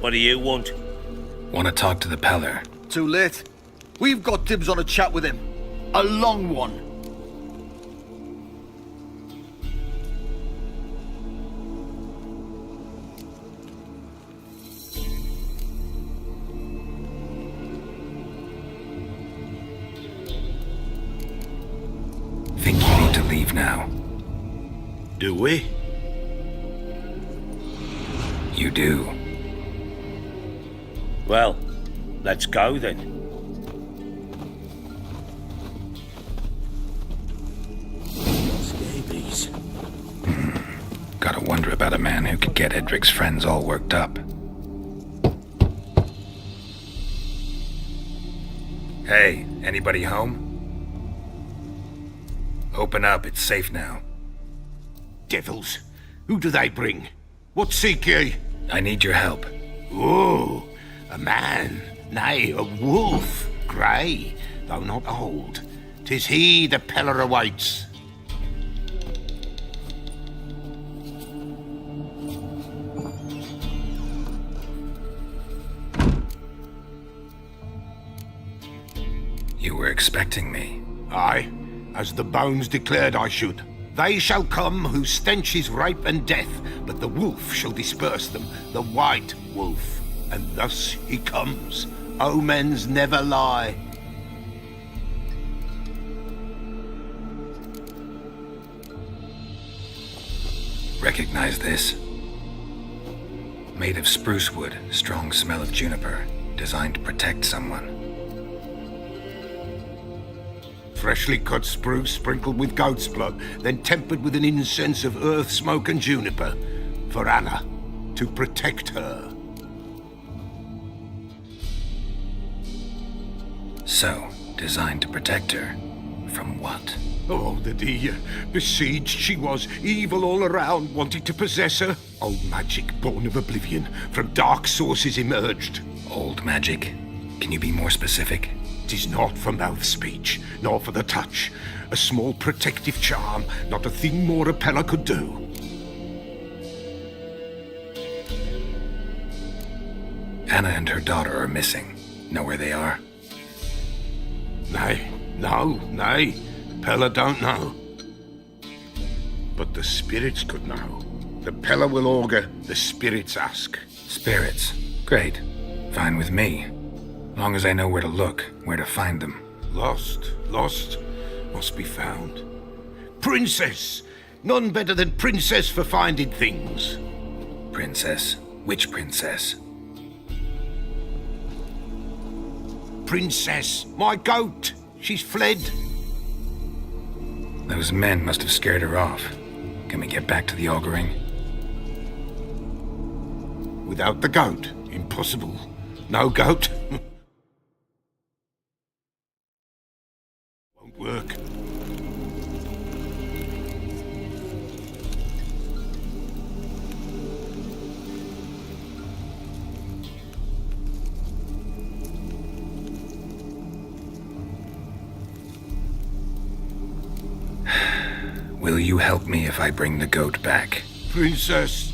What do you want? Want to talk to the Peller. Too late. We've got dibs on a chat with him. A long one. Think you need to leave now. Do we? You do. Well, let's go then. Scabies. Gotta wonder about a man who could get Edric's friends all worked up. Hey, anybody home? Open up, it's safe now. Devils, who do they bring? What seek ye? I need your help. Oh, a man, nay, a wolf, grey, though not old. 'Tis he the Peller awaits. You were expecting me. Aye, as the bones declared I should. They shall come whose stench is rape and death, but the wolf shall disperse them, the white wolf. And thus he comes. Omens never lie. Recognize this? Made of spruce wood, strong smell of juniper, designed to protect someone. Freshly cut spruce sprinkled with goat's blood, then tempered with an incense of earth, smoke and juniper. For Anna, to protect her. So, designed to protect her. From what? Oh, the dear. Besieged she was, evil all around, wanting to possess her. Old magic, born of oblivion, from dark sources emerged. Old magic? Can you be more specific? 'Tis not for mouth speech, nor for the touch. A small protective charm, not a thing more a Peller could do. Anna and her daughter are missing. Know where they are? Nay, nay. Peller don't know. But the spirits could know. The Peller will augur, the spirits ask. Spirits. Great. Fine with me. Long as I know where to look, where to find them. Lost, must be found. Princess! None better than Princess for finding things. Princess? Which princess? Princess, my goat! She's fled. Those men must have scared her off. Can we get back to the auguring? Without the goat, impossible. No goat. Won't work. Will you help me if I bring the goat back? Princess!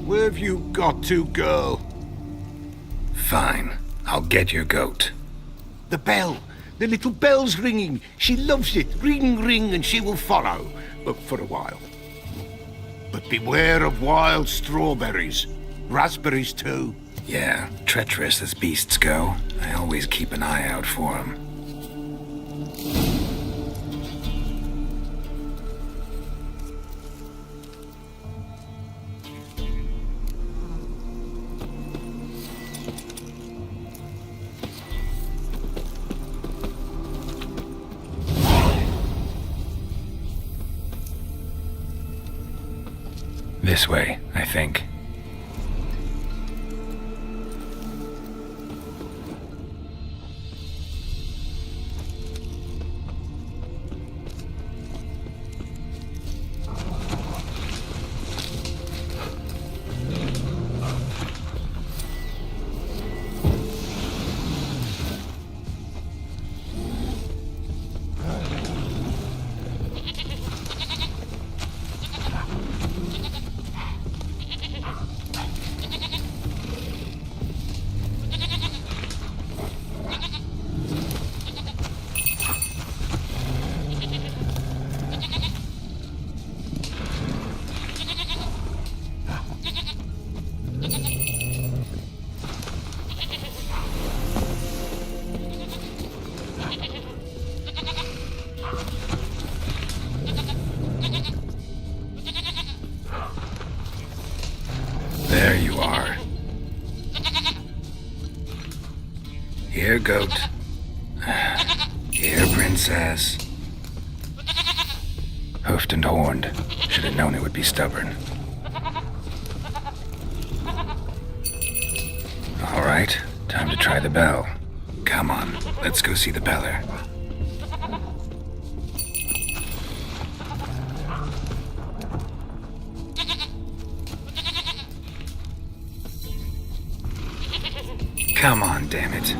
Where have you got to, girl? Fine. I'll get your goat. The bell! The little bell's ringing. She loves it. Ring, ring, and she will follow. But for a while. But beware of wild strawberries. Raspberries, too. Yeah, treacherous as beasts go. I always keep an eye out for 'em. This way, I think. Here, goat. Here, princess. Hoofed and horned. Should have known it would be stubborn. All right, time to try the bell. Come on, let's go see the beller. Come on, damn it.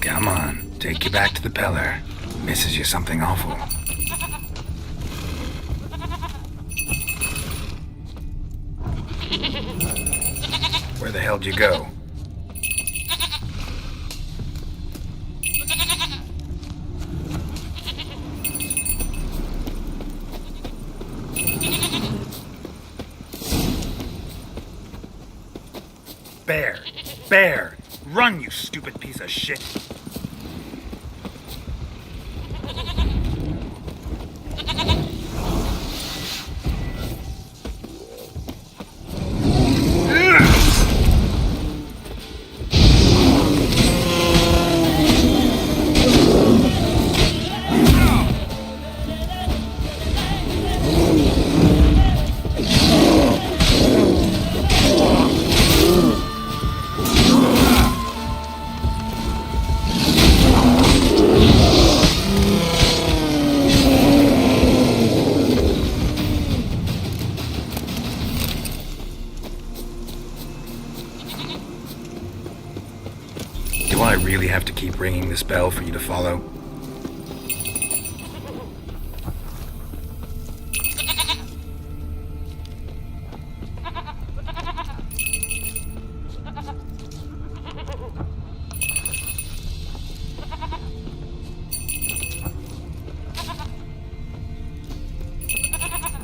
Come on, take you back to the Peller. Misses you something awful. Where the hell'd you go? Bear! Bear! Run, you stupid piece of shit! Do I really have to keep ringing this bell for you to follow?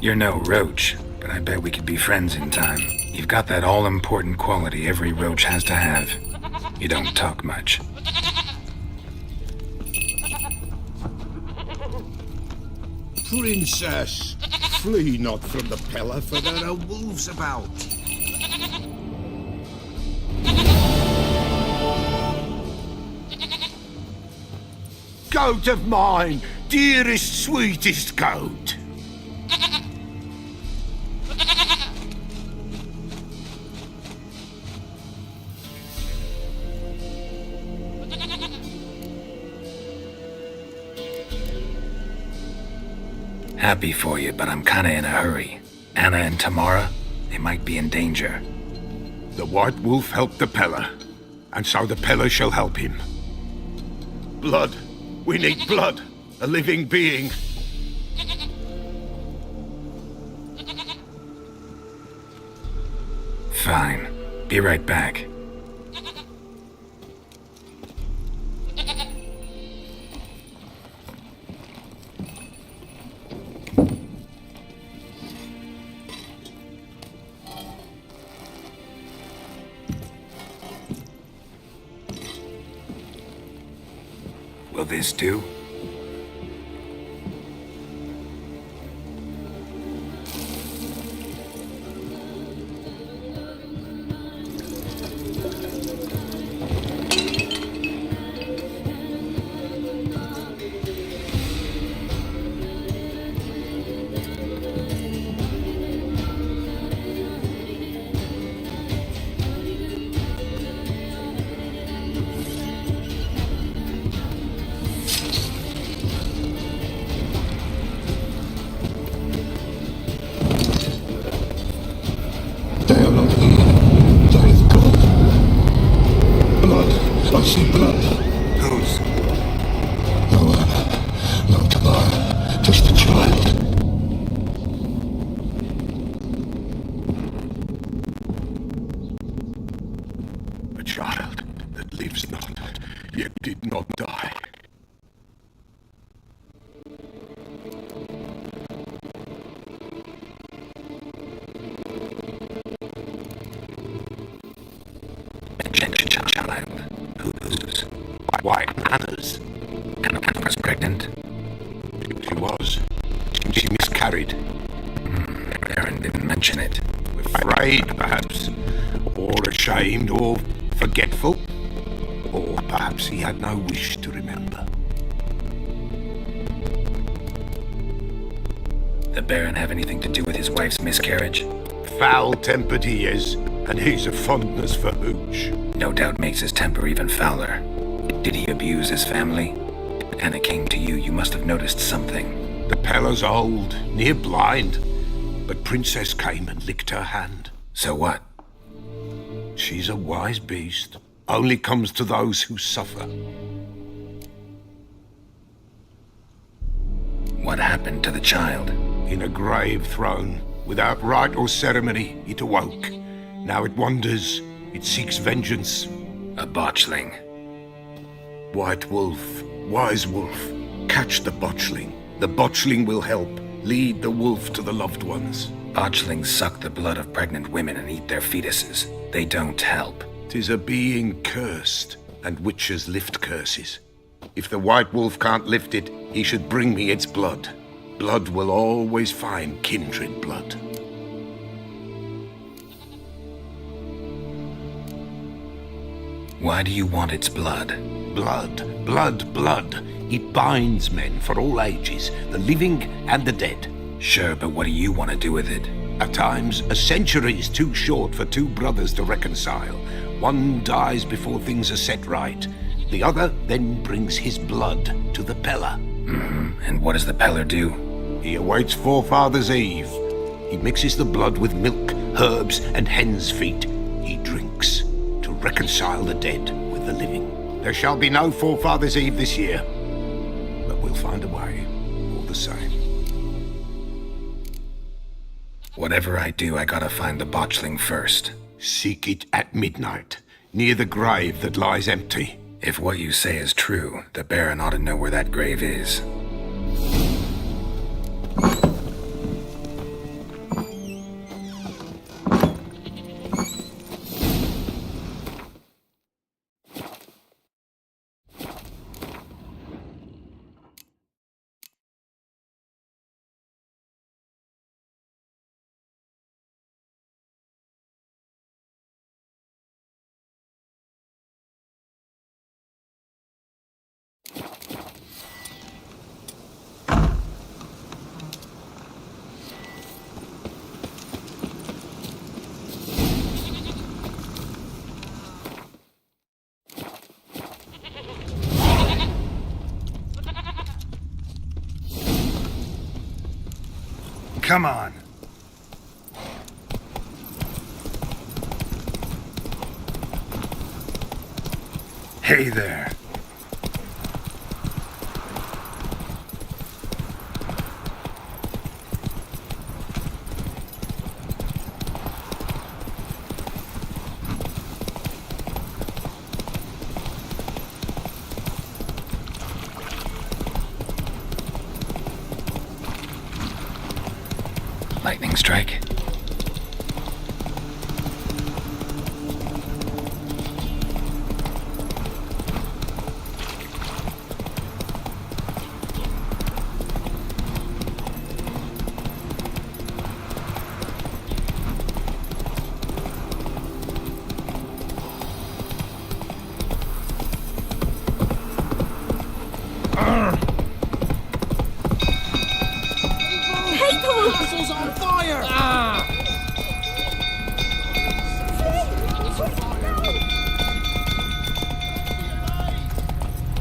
You're no roach, but I bet we could be friends in time. You've got that all-important quality every roach has to have. You don't talk much. Princess, flee not from the Peller, for there are wolves about. Goat of mine, dearest, sweetest goat. Happy for you, but I'm kinda in a hurry. Anna and Tamara, they might be in danger. The White Wolf helped the Peller, and so the Peller shall help him. Blood. We need blood. A living being. Fine. Be right back. Will this do? They are not here. There is blood. Blood. I see blood. Whose? No Anna. No Tamara. Just the child. A child that lives not, yet did not die. Child. Whose? white manners. And was pregnant. She was. She miscarried. Baron didn't mention it. Afraid, perhaps. Or ashamed, or forgetful. Or perhaps he had no wish to remember. The Baron have anything to do with his wife's miscarriage? Foul-tempered he is, and he's a fondness for hooch. No doubt makes his temper even fouler. Did he abuse his family? Anna came to you, you must have noticed something. The Pella's old, near blind, but Princess came and licked her hand. So what? She's a wise beast. Only comes to those who suffer. What happened to the child? In a grave thrown, without rite or ceremony, it awoke. Now it wanders, it seeks vengeance. A botchling. White wolf, wise wolf, catch the botchling. The botchling will help, lead the wolf to the loved ones. Botchlings suck the blood of pregnant women and eat their fetuses. They don't help. 'Tis a being cursed, and witches lift curses. If the white wolf can't lift it, he should bring me its blood. Blood will always find kindred blood. Why do you want its blood? Blood, blood, blood. It binds men for all ages, the living and the dead. Sure, but what do you want to do with it? At times, a century is too short for two brothers to reconcile. One dies before things are set right. The other then brings his blood to the Pella. And what does the Peller do? He awaits Forefathers' Eve. He mixes the blood with milk, herbs, and hen's feet. He drinks to reconcile the dead with the living. There shall be no Forefathers' Eve this year, but we'll find a way, all the same. Whatever I do, I gotta find the botchling first. Seek it at midnight, near the grave that lies empty. If what you say is true, the Baron ought to know where that grave is. Come on. Hey there. Lightning strike. Castle's on fire!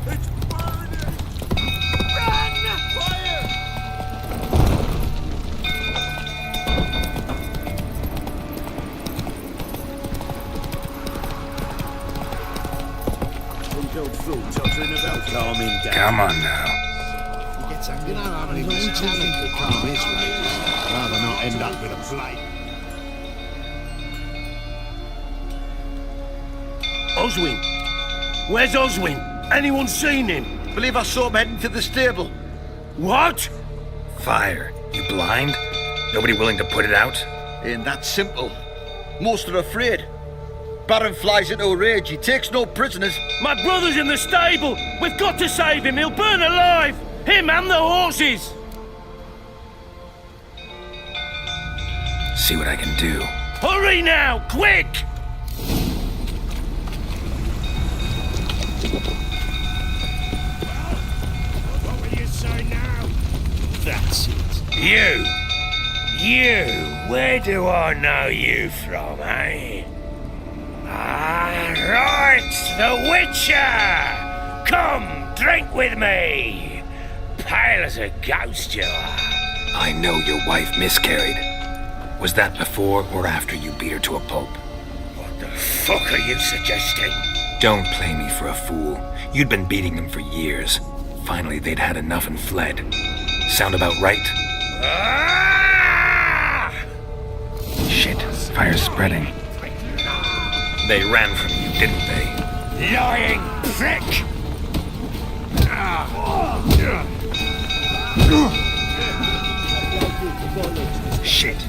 It's burning! Run! Fire! Untold fool tottering about. Calm him down. Come on now. You know how many talent could calm his rages? Rather not end up with a plague. Oswin! Where's Oswin? Anyone seen him? Believe I saw him heading to the stable. What? Fire. You blind? Nobody willing to put it out? Ain't that simple. Most are afraid. Baron flies into a rage. He takes no prisoners. My brother's in the stable. We've got to save him. He'll burn alive. Him and the horses. See what I can do. Hurry now, quick! What will you say now? That's it. You, where do I know you from, eh? Ah, right, the Witcher! Come, drink with me! Pale as a ghost you are. I know your wife miscarried. Was that before or after you beat her to a pulp? What the fuck are you suggesting? Don't play me for a fool. You'd been beating them for years. Finally, they'd had enough and fled. Sound about right? Ah! Shit, fire's spreading. They ran from you, didn't they? Lying prick! Shit.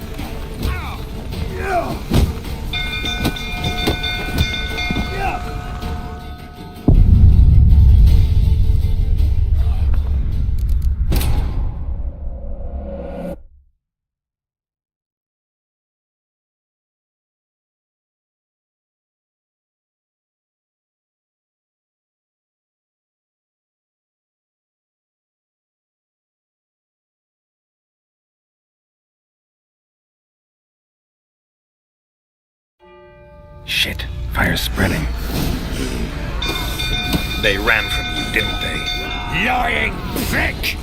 Shit, fire's spreading. They ran from you, didn't they? Lying prick!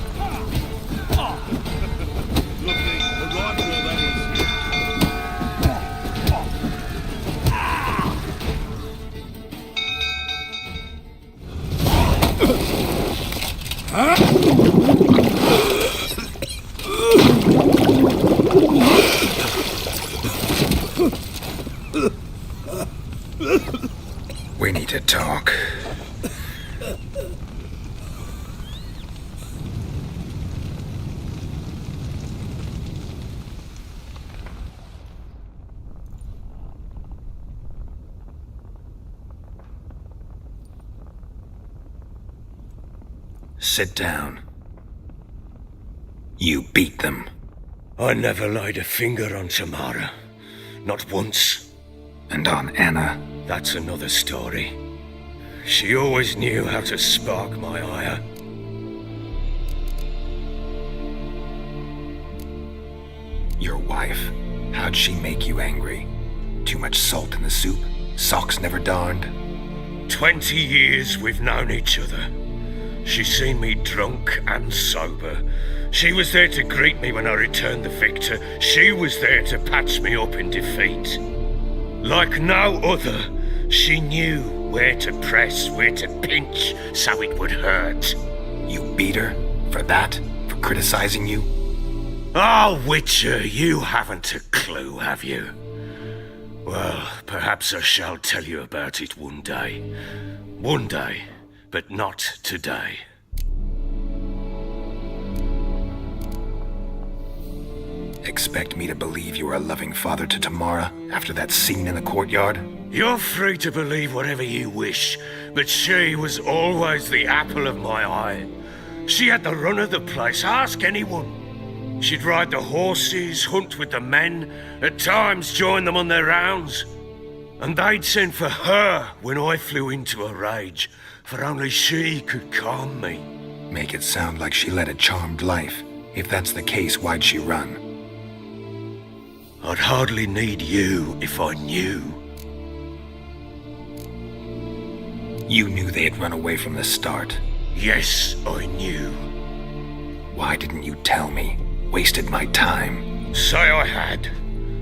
We need to talk. Sit down. You beat them. I never laid a finger on Tamara. Not once. And on Anna. That's another story. She always knew how to spark my ire. Your wife. How'd she make you angry? Too much salt in the soup? Socks never darned? 20 years we've known each other. She's seen me drunk and sober. She was there to greet me when I returned the victor. She was there to patch me up in defeat. Like no other, she knew where to press, where to pinch, so it would hurt. You beat her? For that? For criticizing you? Oh, Witcher, you haven't a clue, have you? Well, perhaps I shall tell you about it one day. One day, but not today. Expect me to believe you were a loving father to Tamara after that scene in the courtyard? You're free to believe whatever you wish, but she was always the apple of my eye. She had the run of the place, ask anyone. She'd ride the horses, hunt with the men, at times join them on their rounds. And they'd send for her when I flew into a rage, for only she could calm me. Make it sound like she led a charmed life. If that's the case, why'd she run? I'd hardly need you if I knew. You knew they had run away from the start. Yes, I knew. Why didn't you tell me? Wasted my time. Say I had.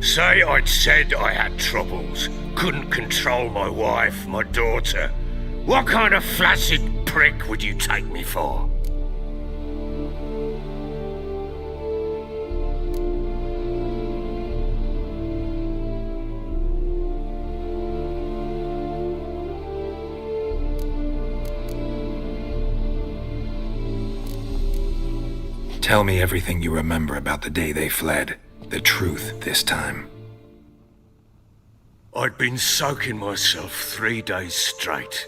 Say I'd said I had troubles. Couldn't control my wife, my daughter. What kind of flaccid prick would you take me for? Tell me everything you remember about the day they fled. The truth this time. I'd been soaking myself 3 days straight.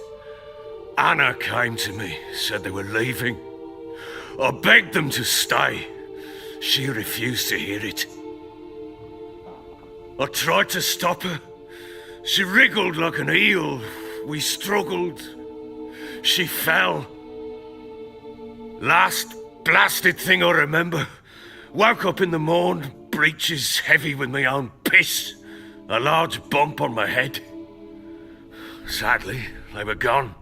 Anna came to me, said they were leaving. I begged them to stay. She refused to hear it. I tried to stop her. She wriggled like an eel. We struggled. She fell. Last blasted thing I remember. Woke up in the morn, breeches heavy with my own piss. A large bump on my head. Sadly, they were gone.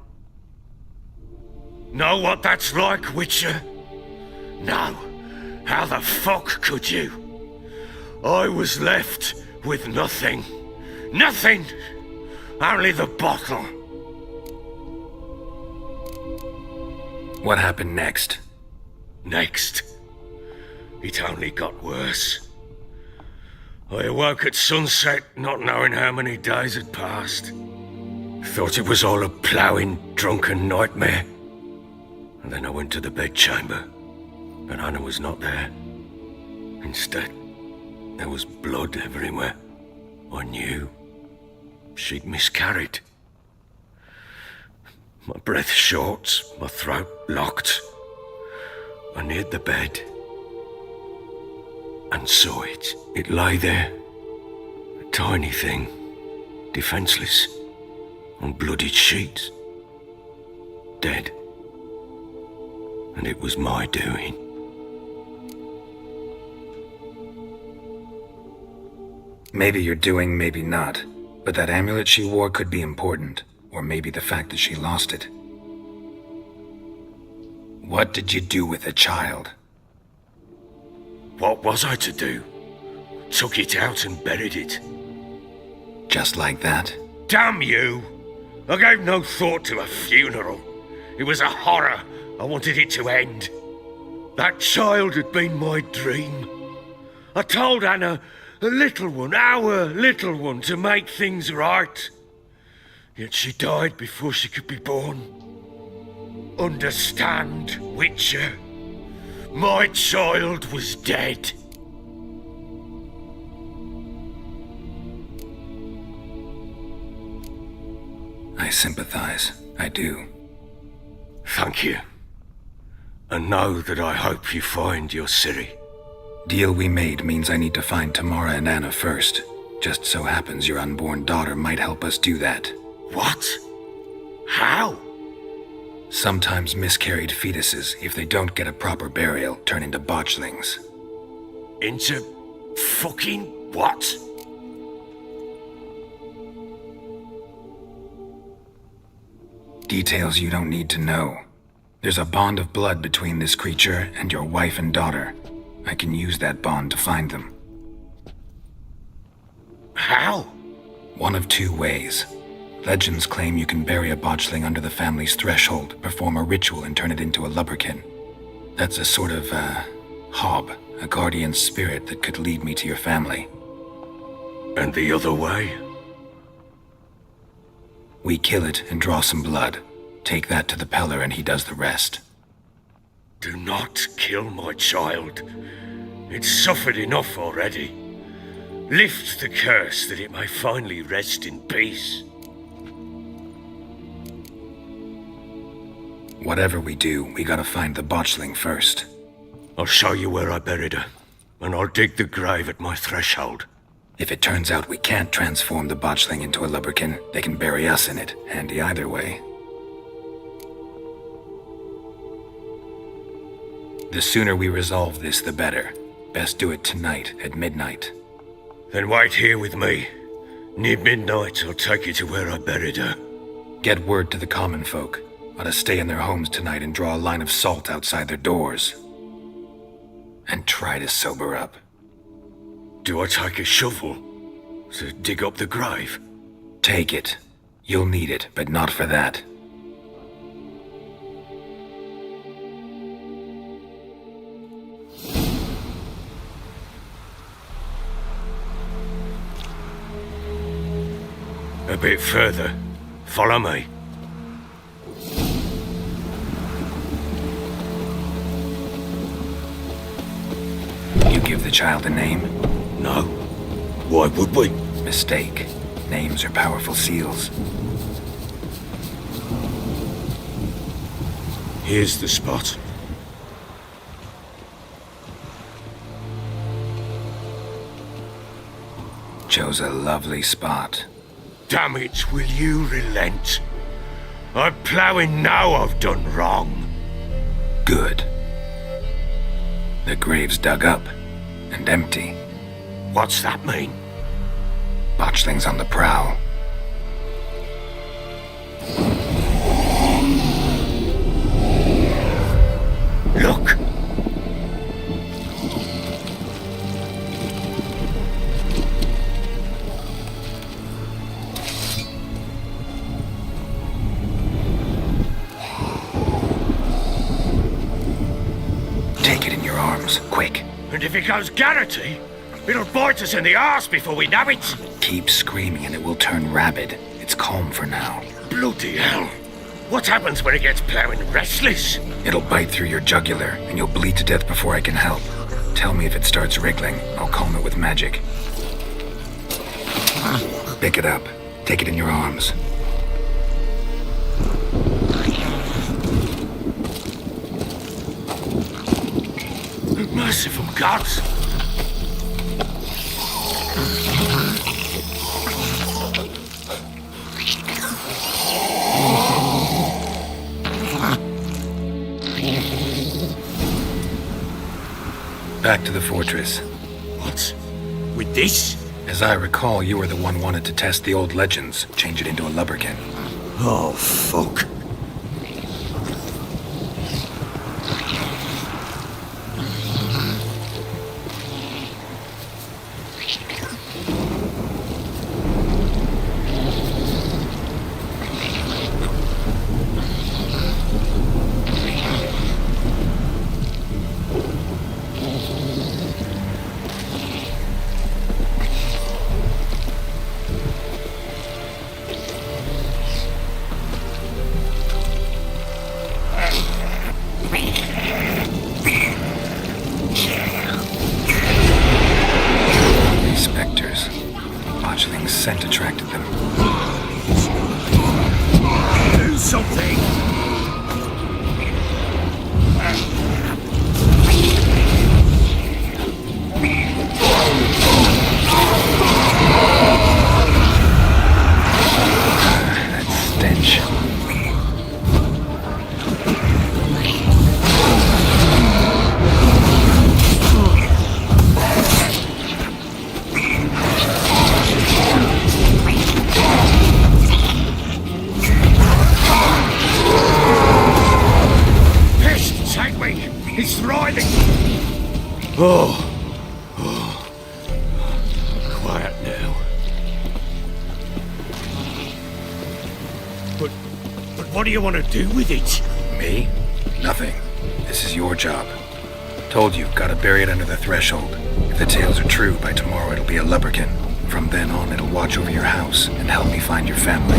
Know what that's like, Witcher? No. How the fuck could you? I was left with nothing. Nothing! Only the bottle. What happened next? Next, it only got worse. I awoke at sunset, not knowing how many days had passed. Thought it was all a ploughing, drunken nightmare. And then I went to the bedchamber, but Anna was not there. Instead, there was blood everywhere. I knew she'd miscarried. My breath short, my throat locked. I neared the bed and saw it. It lay there, a tiny thing, defenseless, on bloodied sheets, dead. And it was my doing. Maybe you're doing, maybe not. But that amulet she wore could be important. Or maybe the fact that she lost it. What did you do with the child? What was I to do? Took it out and buried it. Just like that? Damn you! I gave no thought to a funeral. It was a horror. I wanted it to end. That child had been my dream. I told Anna, a little one, our little one, to make things right. Yet she died before she could be born. Understand, Witcher? My child was dead. I sympathize. I do. Thank you. And know that I hope you find your Ciri. Deal we made means I need to find Tamara and Anna first. Just so happens your unborn daughter might help us do that. What? How? Sometimes miscarried fetuses, if they don't get a proper burial, turn into botchlings. Into fucking what? Details you don't need to know. There's a bond of blood between this creature and your wife and daughter. I can use that bond to find them. How? One of two ways. Legends claim you can bury a botchling under the family's threshold, perform a ritual, and turn it into a lubberkin. That's a sort of, hob, a guardian spirit that could lead me to your family. And the other way? We kill it and draw some blood. Take that to the Peller and he does the rest. Do not kill my child. It's suffered enough already. Lift the curse that it may finally rest in peace. Whatever we do, we gotta find the botchling first. I'll show you where I buried her, and I'll dig the grave at my threshold. If it turns out we can't transform the botchling into a lubberkin, they can bury us in it. Handy either way. The sooner we resolve this, the better. Best do it tonight, at midnight. Then wait here with me. Near midnight, I'll take you to where I buried her. Get word to the common folk. Ought to stay in their homes tonight and draw a line of salt outside their doors. And try to sober up. Do I take a shovel to dig up the grave? Take it. You'll need it, but not for that. A bit further. Follow me. You give the child a name? No. Why would we? Mistake. Names are powerful seals. Here's the spot. Chose a lovely spot. Damn it, will you relent? I'm ploughing now I've done wrong. Good. The grave's dug up and empty. What's that mean? Botchling's on the prowl. Look! Take it in your arms, quick. And if it goes Garrity, it'll bite us in the arse before we know it. Keep screaming and it will turn rabid. It's calm for now. Bloody hell. What happens when it gets ploughing restless? It'll bite through your jugular and you'll bleed to death before I can help. Tell me if it starts wriggling. I'll calm it with magic. Pick it up. Take it in your arms. Merciful gods! Back to the fortress. What? With this? As I recall, you were the one wanted to test the old legends, change it into a lubberkin. Oh, fuck. Spectres. Botchling's scent attracted them. Do something! That stench. Pest, take me! It's writhing! Oh. Quiet now. But what do you want to do with it? Me? Nothing. This is your job. Told you, gotta bury it under the threshold. If the tales are true, by tomorrow it'll be a lubberkin. From then on, it'll watch over your house and help me find your family.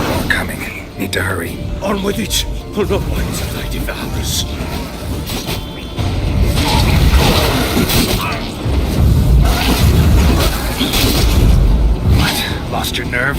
More coming. Need to hurry. On with it! I'll not wait till they devour us. What? Lost your nerve?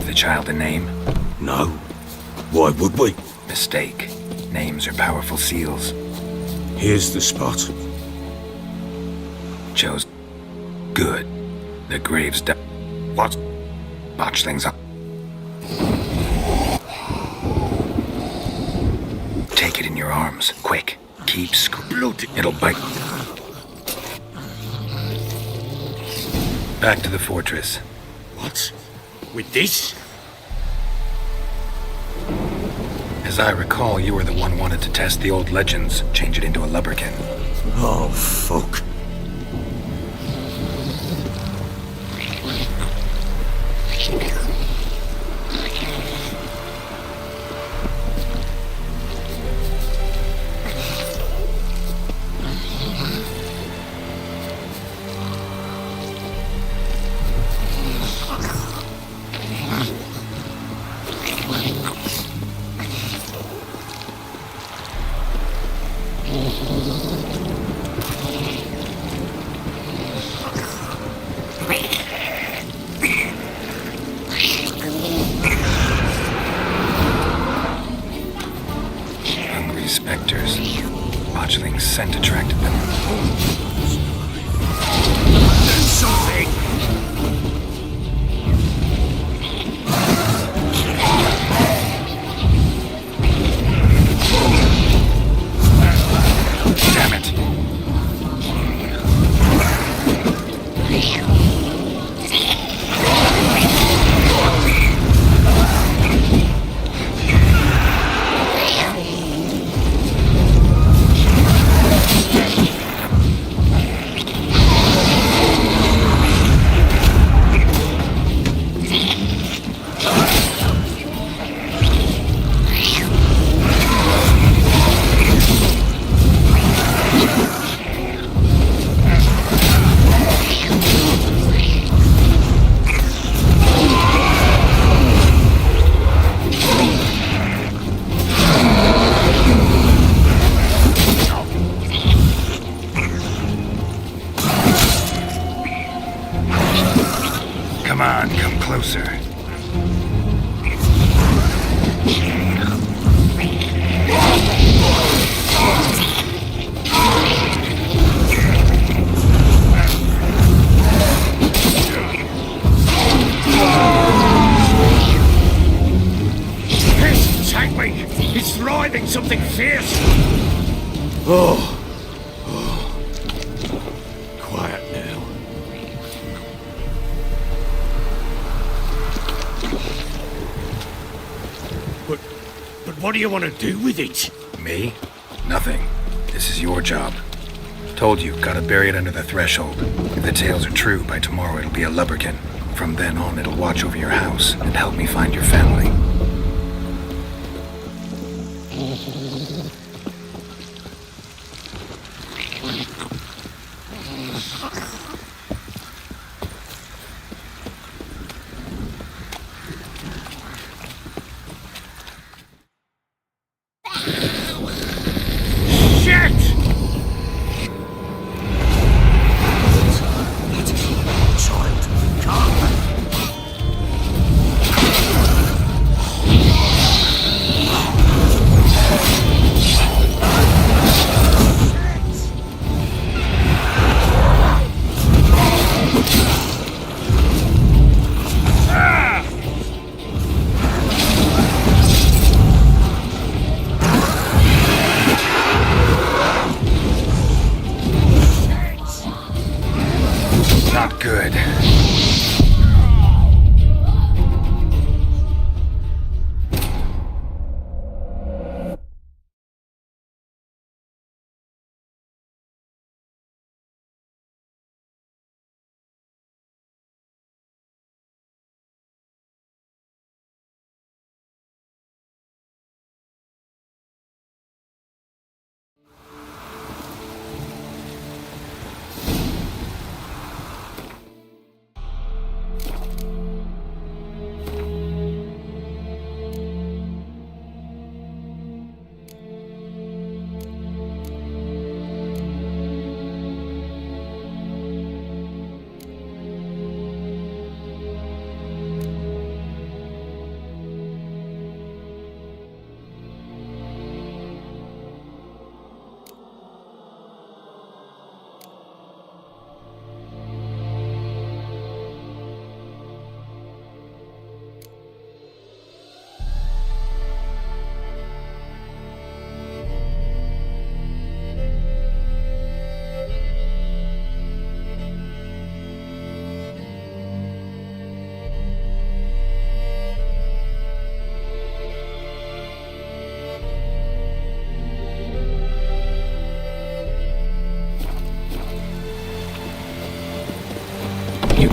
the child a name? No. Why would we? Mistake. Names are powerful seals. Here's the spot. Chose. Good. The grave's done. What? Botchling's up. Take it in your arms. Quick. Keep Blood. It'll bite. Back to the fortress. What? With this? As I recall, you were the one wanted to test the old legends, change it into a lubberkin. Oh, fuck. Hungry specters. Botchling's scent attracted them. Do something! Damn it! Come on, come closer. Piss, take me! It's writhing something fierce! Oh. Quiet now. But what do you want to do with it? Me? Nothing. This is your job. Told you, gotta bury it under the threshold. If the tales are true, by tomorrow it'll be a lubberkin. From then on, it'll watch over your house and help me find your family. Shit! Child, come!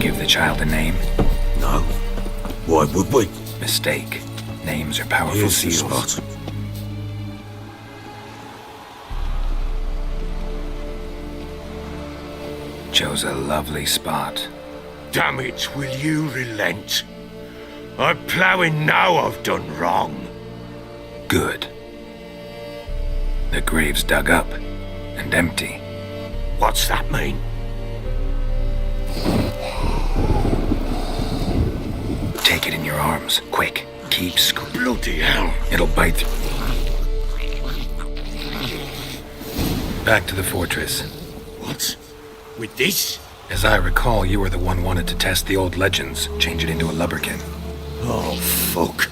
give the child a name? No. Why would we? Mistake. Names are powerful Here's the seals. spot. Chose a lovely spot. Damn it, will you relent? I'm ploughing now I've done wrong. Good. The grave's dug up and empty. What's that mean? Take it in your arms, quick. Keep Bloody hell. It'll bite through. Back to the fortress. What? With this? As I recall, you were the one wanted to test the old legends, change it into a lubberkin. Oh, fuck.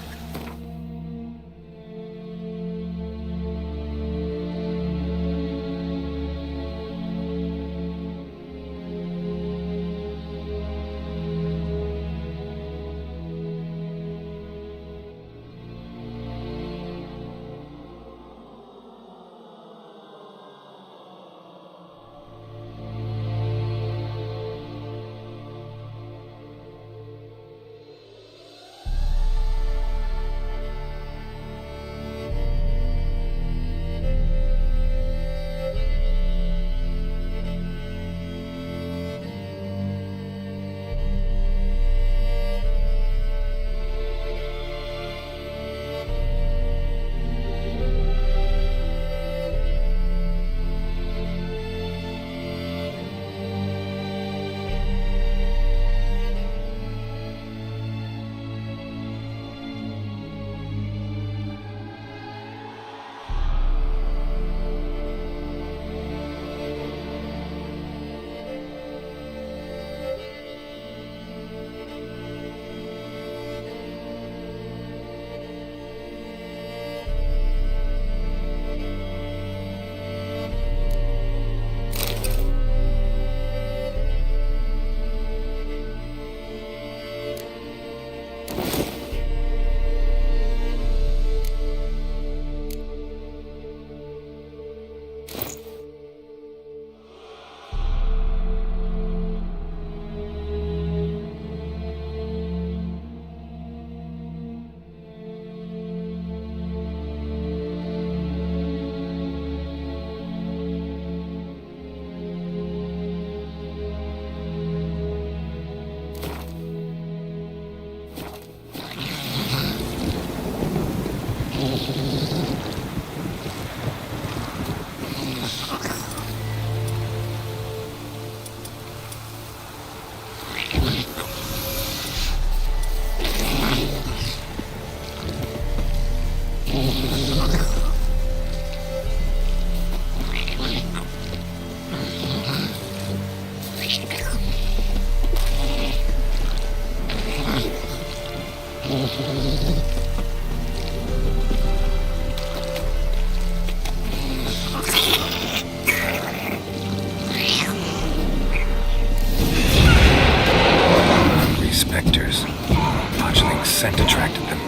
Specters. Botchling's scent attracted them.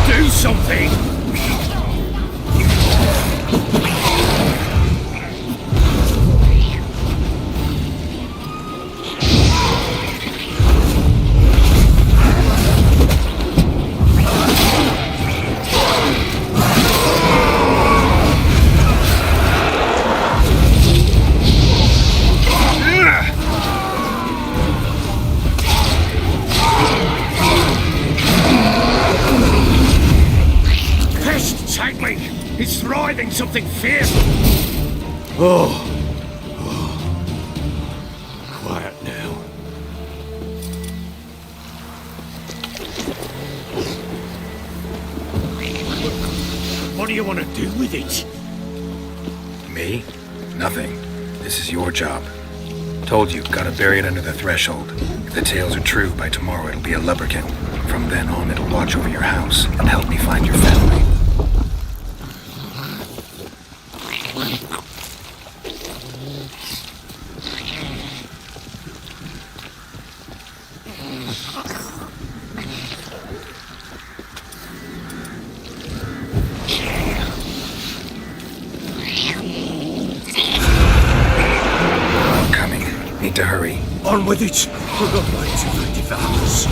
Do something! He's writhing something fierce. Oh. Quiet now. What do you want to do with it? Me? Nothing. This is your job. Told you, gotta bury it under the threshold. If the tales are true, by tomorrow it'll be a lubberkin. From then on, it'll watch over your house and help me find your family. Need to On with it. We're not waiting for devours.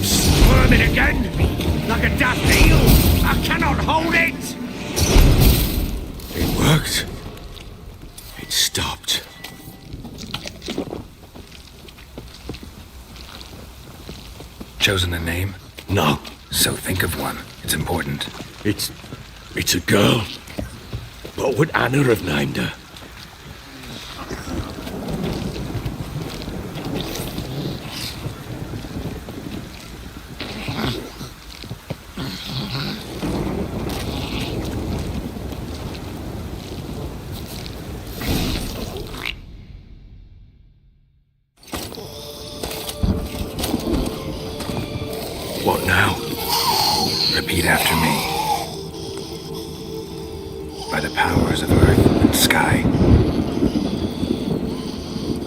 Squirming again, like a daft eel. I cannot hold it. It worked. It stopped. Chosen a name? No, So think of one. It's important. it's a girl. What would Anna have named her? What now? Repeat after me. By the powers of earth and sky.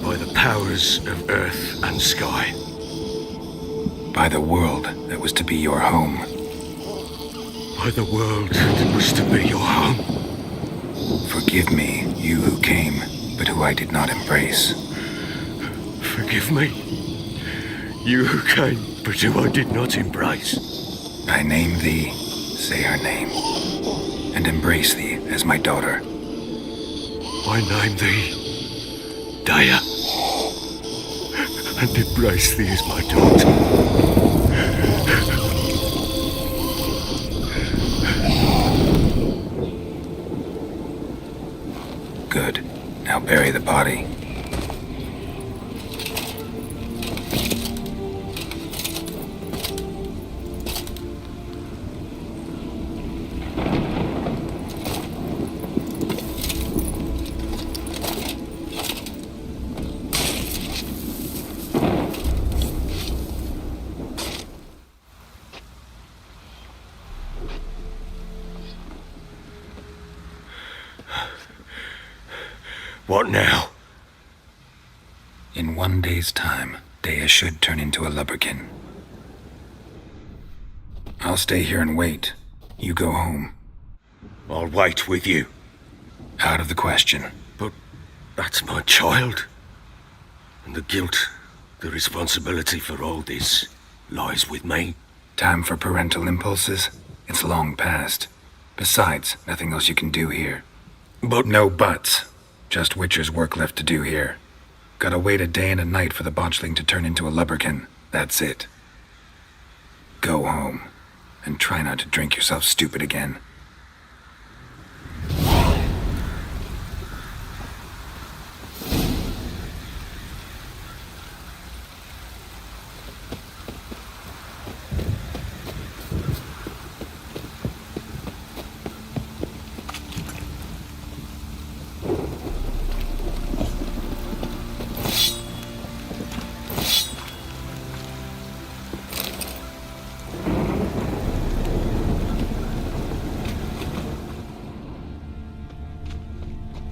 By the powers of earth and sky. By the world that was to be your home. By the world that was to be your home. Forgive me, you who came, but who I did not embrace. Forgive me. You who came, but who I did not embrace. I name thee, say her name, and embrace thee as my daughter. I name thee Daya, and embrace thee as my daughter. Good. Now bury the body. What now? In 1 day's time, Dea should turn into a lubberkin. I'll stay here and wait. You go home. I'll wait with you. Out of the question. But that's my child. And the guilt, the responsibility for all this lies with me. Time for parental impulses? It's long past. Besides, nothing else you can do here. But No buts. Just Witcher's work left to do here. Gotta wait a day and a night for the botchling to turn into a lubberkin. That's it. Go home. And try not to drink yourself stupid again.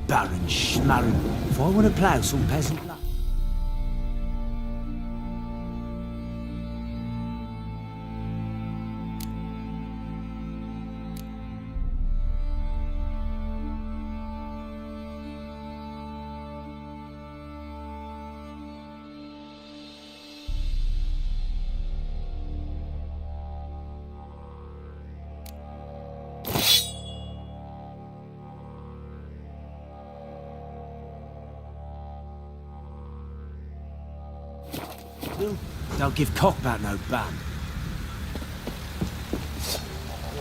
Baron Schmarren. If I want to plough some peasant land. Bill. Don't give cock about no bum.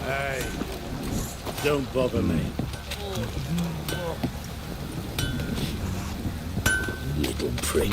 Hey, don't bother me. Little prick.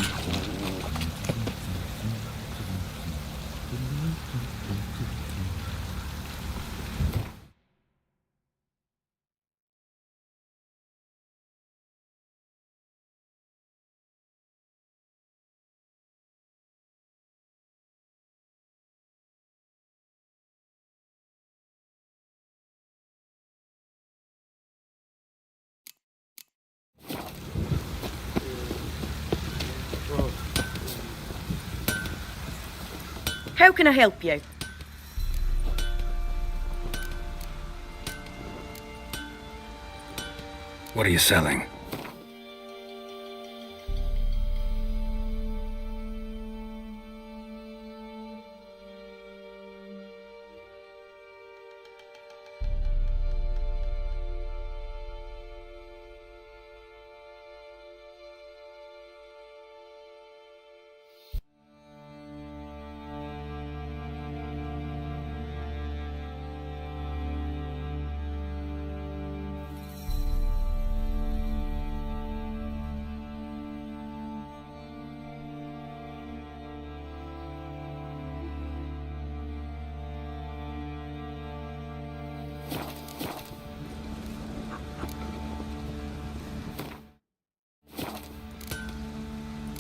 How can I help you? What are you selling?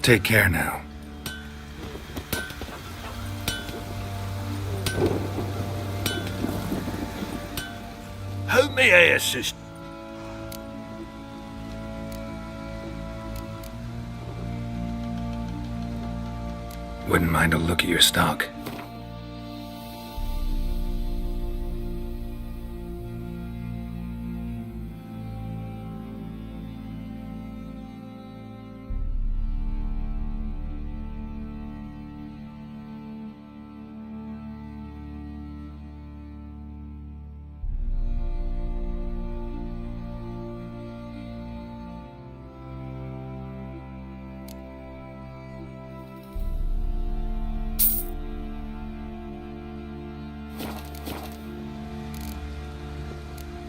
Take care now. How may I assist? Wouldn't mind a look at your stock.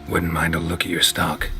Wouldn't mind a look at your stock.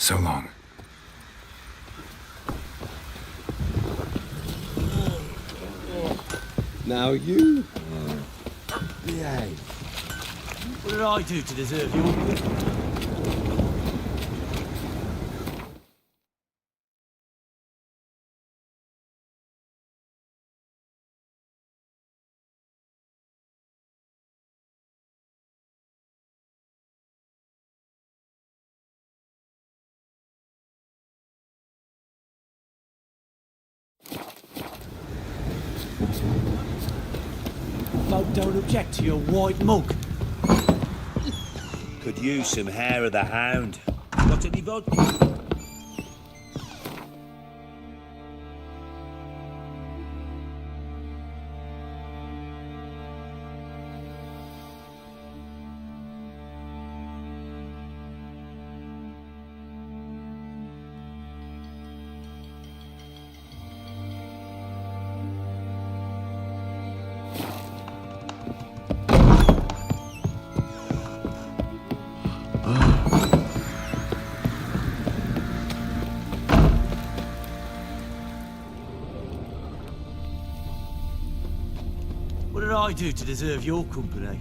So long. Now you behave. What did I do to deserve your... Folk don't object to your white mug. Could use some hair of the hound. Got any vodka? What did I do to deserve your company?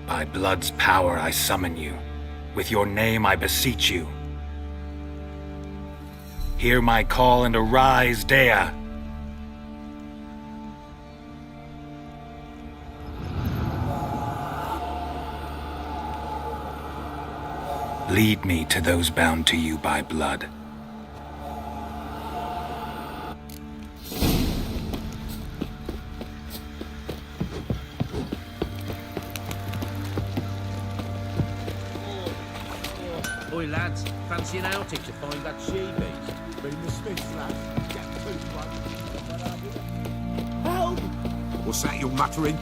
By blood's power I summon you. With your name I beseech you. Hear my call and arise, Dea. Lead me to those bound to you by blood. Oi lads, fancy an outing to find that she-beast? Bring the Smiths, lad. Get two, Help! What's that you're muttering?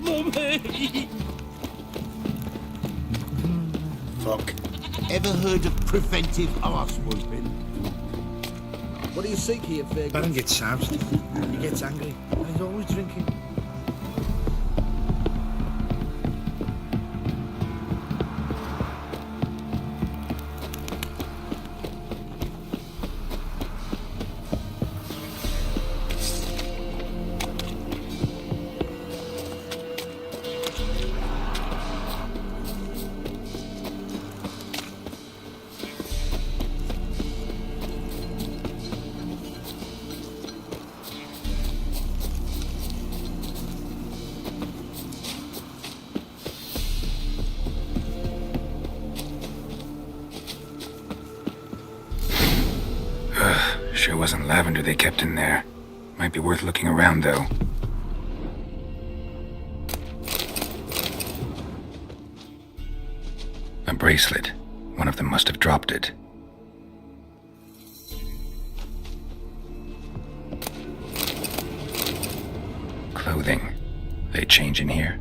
Mummy! Fuck. Ever heard of preventive arse whooping? What do you seek here, fair Baron gets soused. He gets angry, and he's always drinking. Sure wasn't lavender they kept in there. Might be worth looking around, though. A bracelet. One of them must have dropped it. Clothing. They change in here?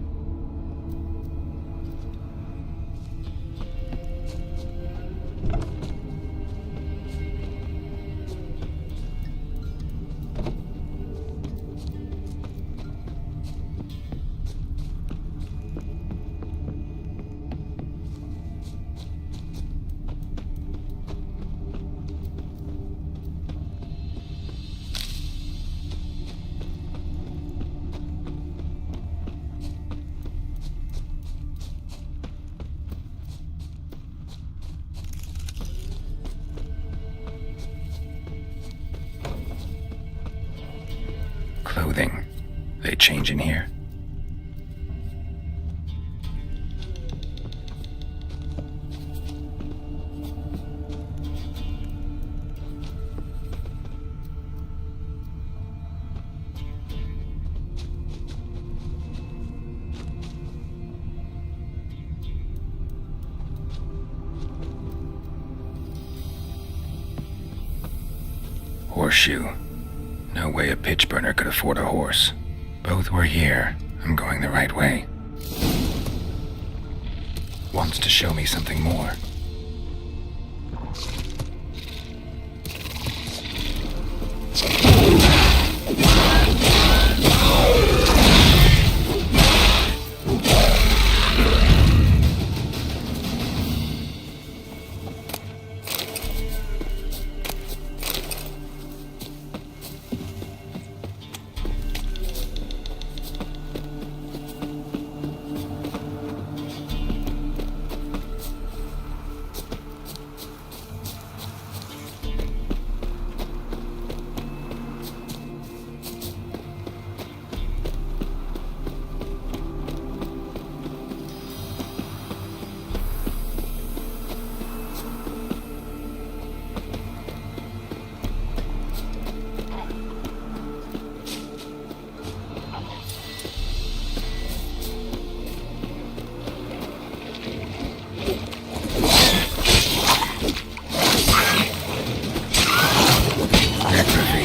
Clothing. They change in here? Horseshoe. No way a pitch burner could afford a horse. Both were here. I'm going the right way. Wants to show me something more.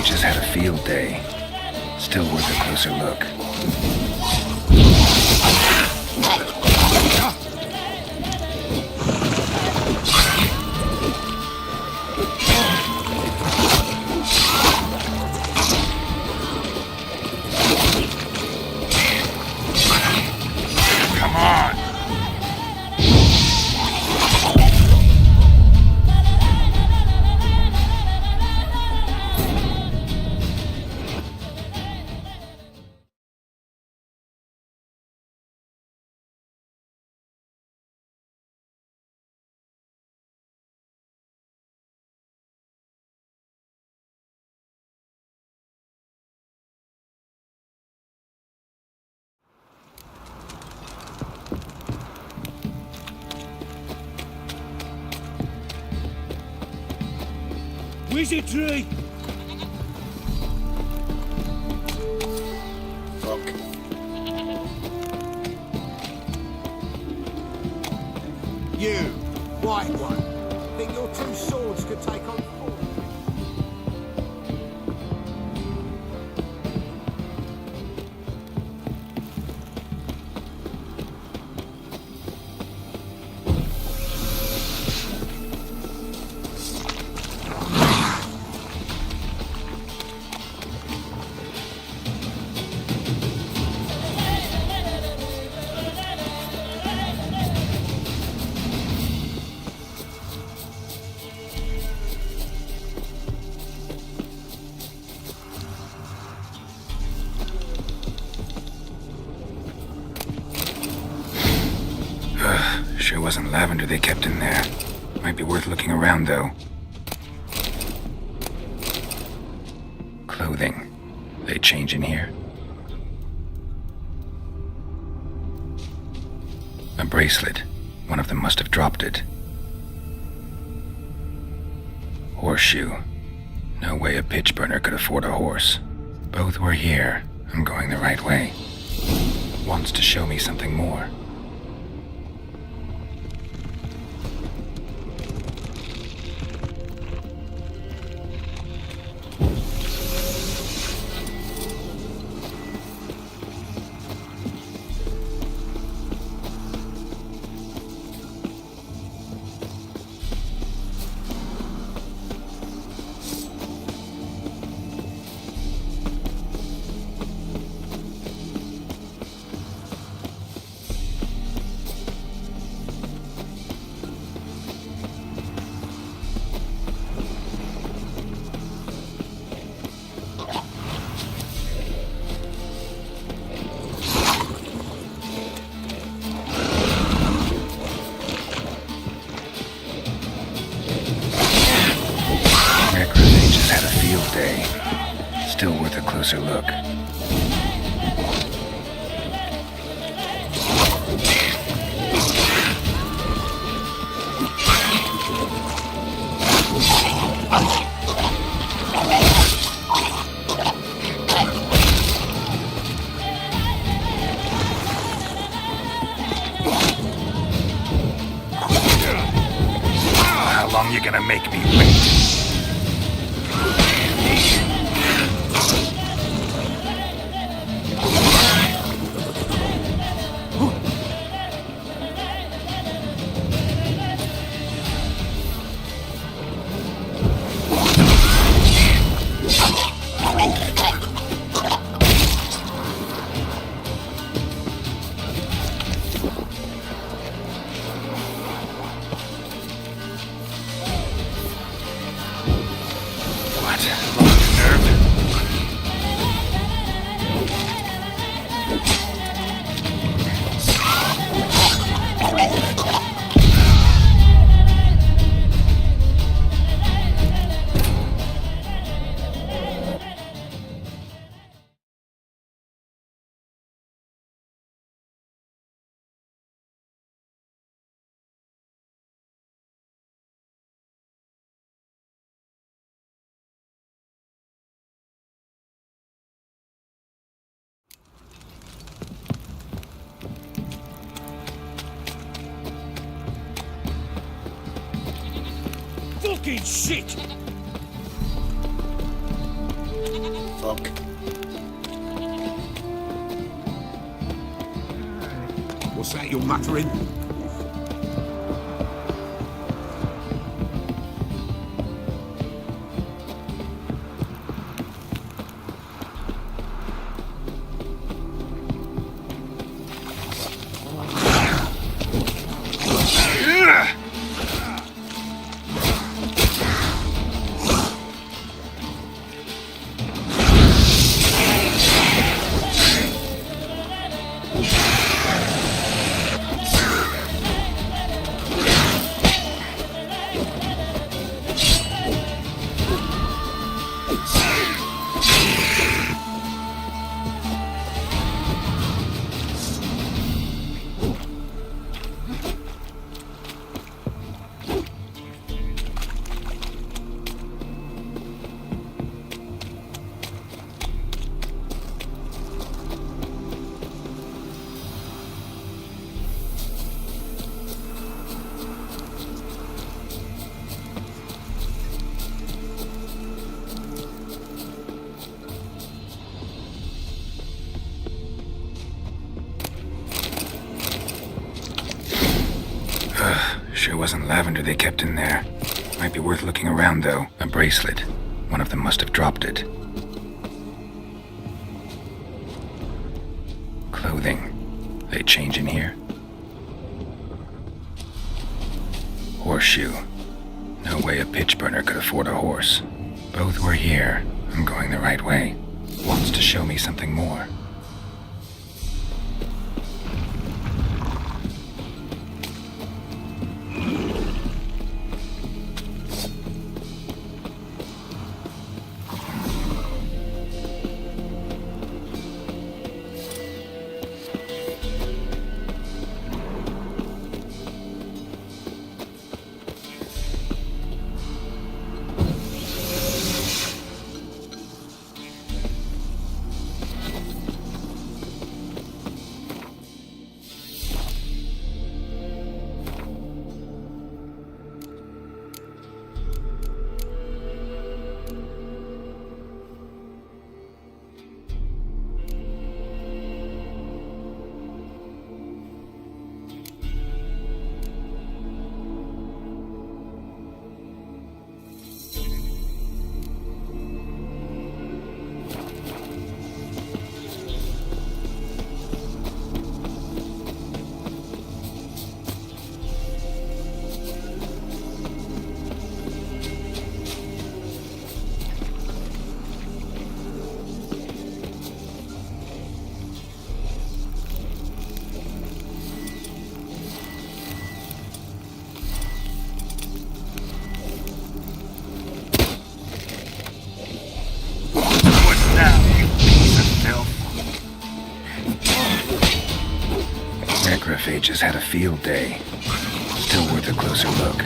Just had a field day. Still worth a closer look. Come on! Wizardry! Fuck. You, white one, think your two swords could take on four? Sure wasn't lavender they kept in there. Might be worth looking around, though. Clothing. They change in here? A bracelet. One of them must have dropped it. Horseshoe. No way a pitch burner could afford a horse. Both were here. I'm going the right way. Wants to show me something more. Day. Still worth a closer look. How long you gonna make me wait? fucking shit! Fuck. What's that you're muttering? Sure wasn't lavender they kept in there. Might be worth looking around, though. A bracelet. One of them must have dropped it. Clothing. They change in here? Horseshoe. No way a pitch burner could afford a horse. Both were here. I'm going the right way. Wants to show me something more. Necrophages had a field day. Still worth a closer look.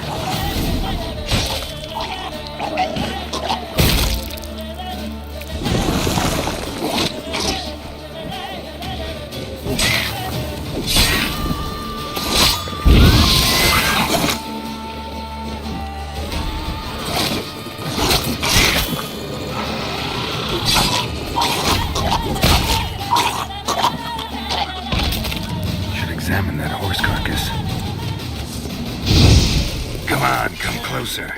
Examine that horse carcass. Come on, come closer.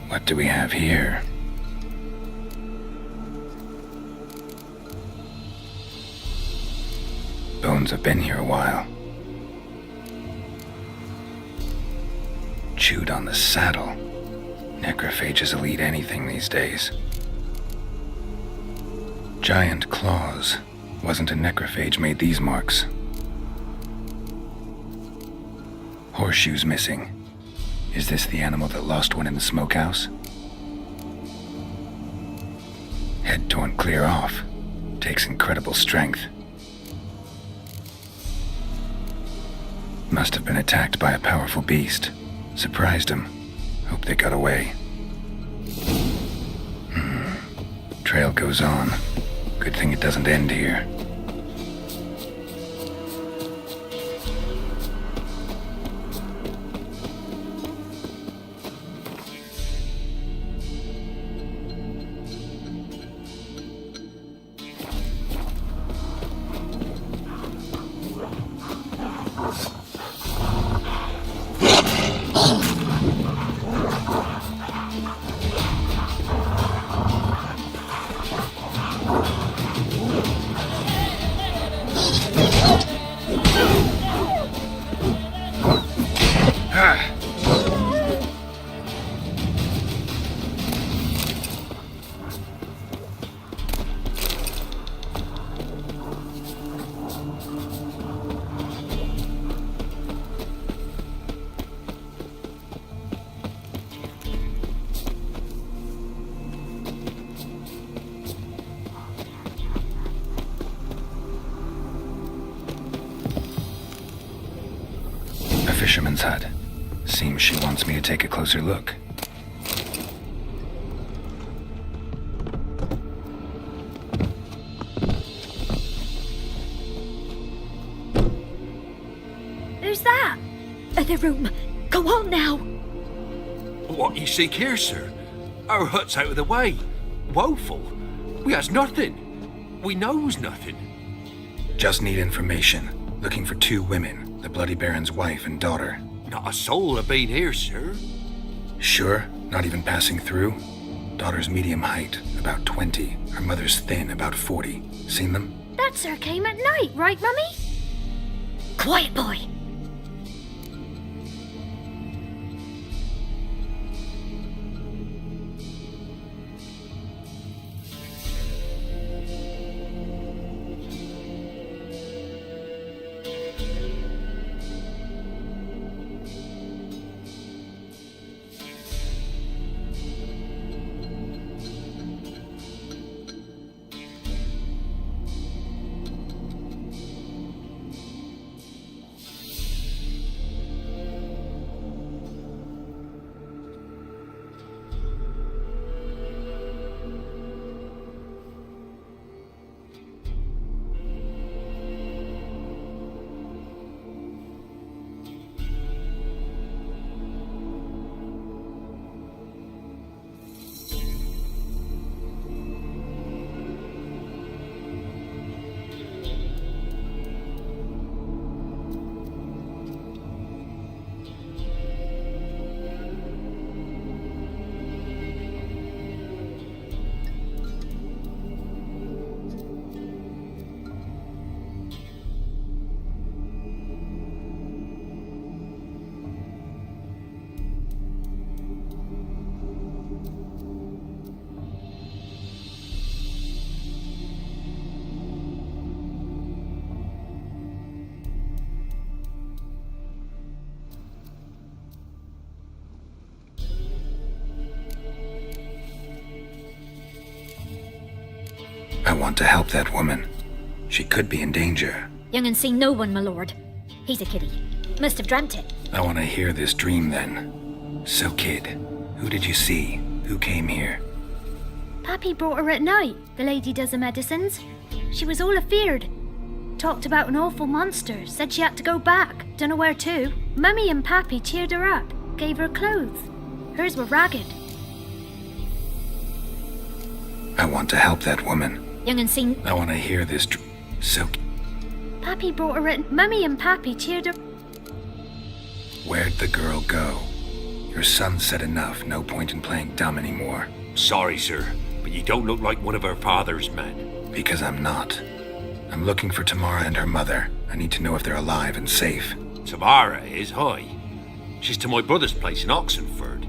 What do we have here? Bones have been here a while. Chewed on the saddle. Necrophages will eat anything these days. Giant claws. Wasn't a necrophage made these marks. Horseshoes missing. Is this the animal that lost one in the smokehouse? Head torn clear off. Takes incredible strength. Must have been attacked by a powerful beast. Surprised him. Hope they got away. Trail goes on. Good thing it doesn't end here. Fisherman's hut. Seems she wants me to take a closer look. Who's that? The room. Go on now. What you seek here, sir? Our hut's out of the way. Woeful. We has nothing. We knows nothing. Just need information. Looking for 2 women. The Bloody Baron's wife and daughter. Not a soul have been here, sir. Sure? Not even passing through? Daughter's medium height, about 20. Her mother's thin, about 40. Seen them? That sir came at night, right, Mummy? Quiet, boy. I want to help that woman. She could be in danger. Young and seen no one, my lord. He's a kiddie. Must have dreamt it. I want to hear this dream then. So, kid, who did you see? Who came here? Pappy brought her at night. The lady does the medicines. She was all afeared. Talked about an awful monster. Said she had to go back. Dunno where to. Mummy and Pappy cheered her up. Gave her clothes. Hers were ragged. I want to help that woman. Young and seen... I want to hear this so... Pappy brought her at... Mummy and Pappy cheered her... Where'd the girl go? Your son said enough. No point in playing dumb anymore. Sorry, sir, but you don't look like one of our father's men. Because I'm not. I'm looking for Tamara and her mother. I need to know if they're alive and safe. Tamara is, hi. She's to my brother's place in Oxenford.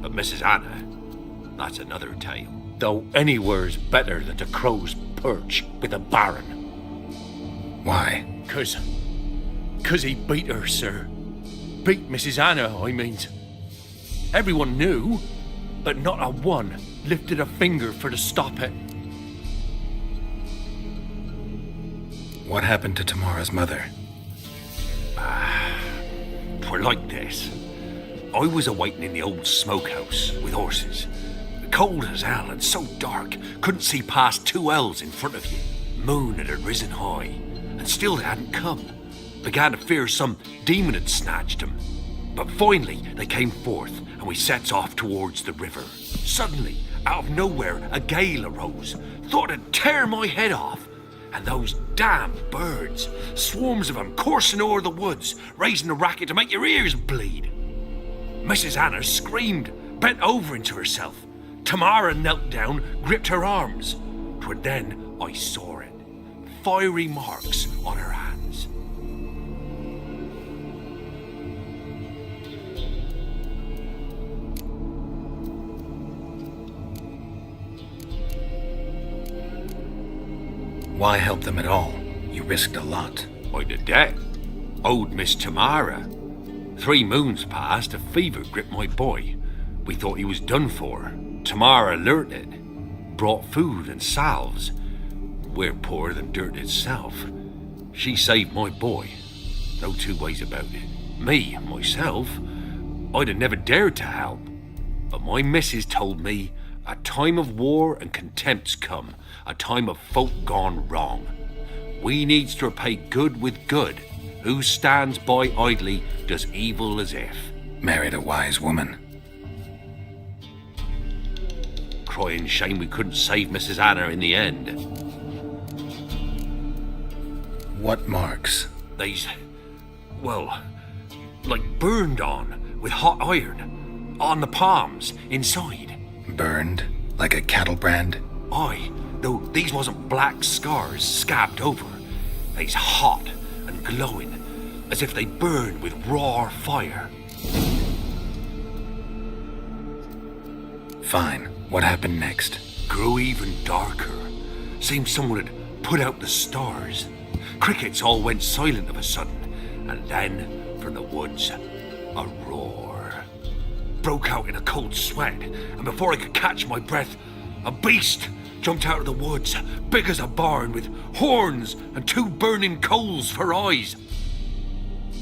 But Mrs. Anna, that's another tale. Though anywhere's better than to Crow's perch with the Baron. Why? 'Cause he beat her, sir. Beat Mrs. Anna, I mean. Everyone knew, but not a one lifted a finger for to stop it. What happened to Tamara's mother? 'Twere like this. I was awaiting in the old smokehouse with horses. Cold as hell and so dark, couldn't see past 2 ells in front of you. Moon had risen high, and still they hadn't come. Began to fear some demon had snatched them. But finally they came forth, and we sets off towards the river. Suddenly, out of nowhere, a gale arose. Thought it'd tear my head off. And those damn birds, swarms of them coursing o'er the woods, raising a racket to make your ears bleed. Mrs. Anna screamed, bent over into herself. Tamara knelt down, gripped her arms. 'Twere then I saw it. Fiery marks on her hands. Why help them at all? You risked a lot. I did that. Owed Miss Tamara. 3 moons passed, a fever gripped my boy. We thought he was done for. Tamara alerted. Brought food and salves. We're poorer than dirt itself. She saved my boy. No 2 ways about it. Me, myself, I'd have never dared to help. But my missus told me a time of war and contempt's come. A time of folk gone wrong. We needs to repay good with good. Who stands by idly does evil as if. Married a wise woman. Crying shame we couldn't save Mrs. Anna in the end. What marks? They's, well, like burned on with hot iron. On the palms, inside. Burned? Like a cattle brand? Aye, though these wasn't black scars scabbed over. They's hot and glowing, as if they burned with raw fire. Fine. What happened next? Grew even darker. Seemed someone had put out the stars. Crickets all went silent of a sudden, and then, from the woods, a roar. Broke out in a cold sweat, and before I could catch my breath, a beast jumped out of the woods, big as a barn, with horns and 2 burning coals for eyes.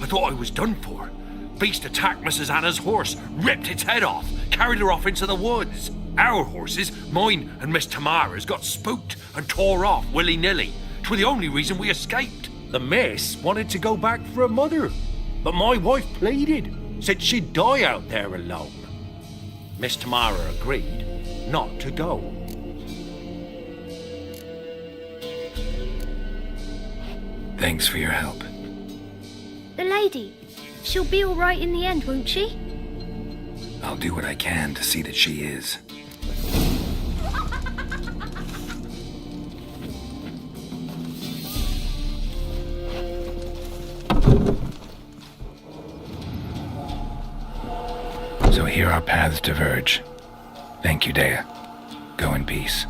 I thought I was done for. Beast attacked Mrs. Anna's horse, ripped its head off, carried her off into the woods. Our horses, mine and Miss Tamara's, got spooked and tore off willy-nilly. 'Twere the only reason we escaped. The miss wanted to go back for her mother, but my wife pleaded, said she'd die out there alone. Miss Tamara agreed not to go. Thanks for your help. The lady, she'll be all right in the end, won't she? I'll do what I can to see that she is. So here our paths diverge. Thank you, Dea. Go in peace.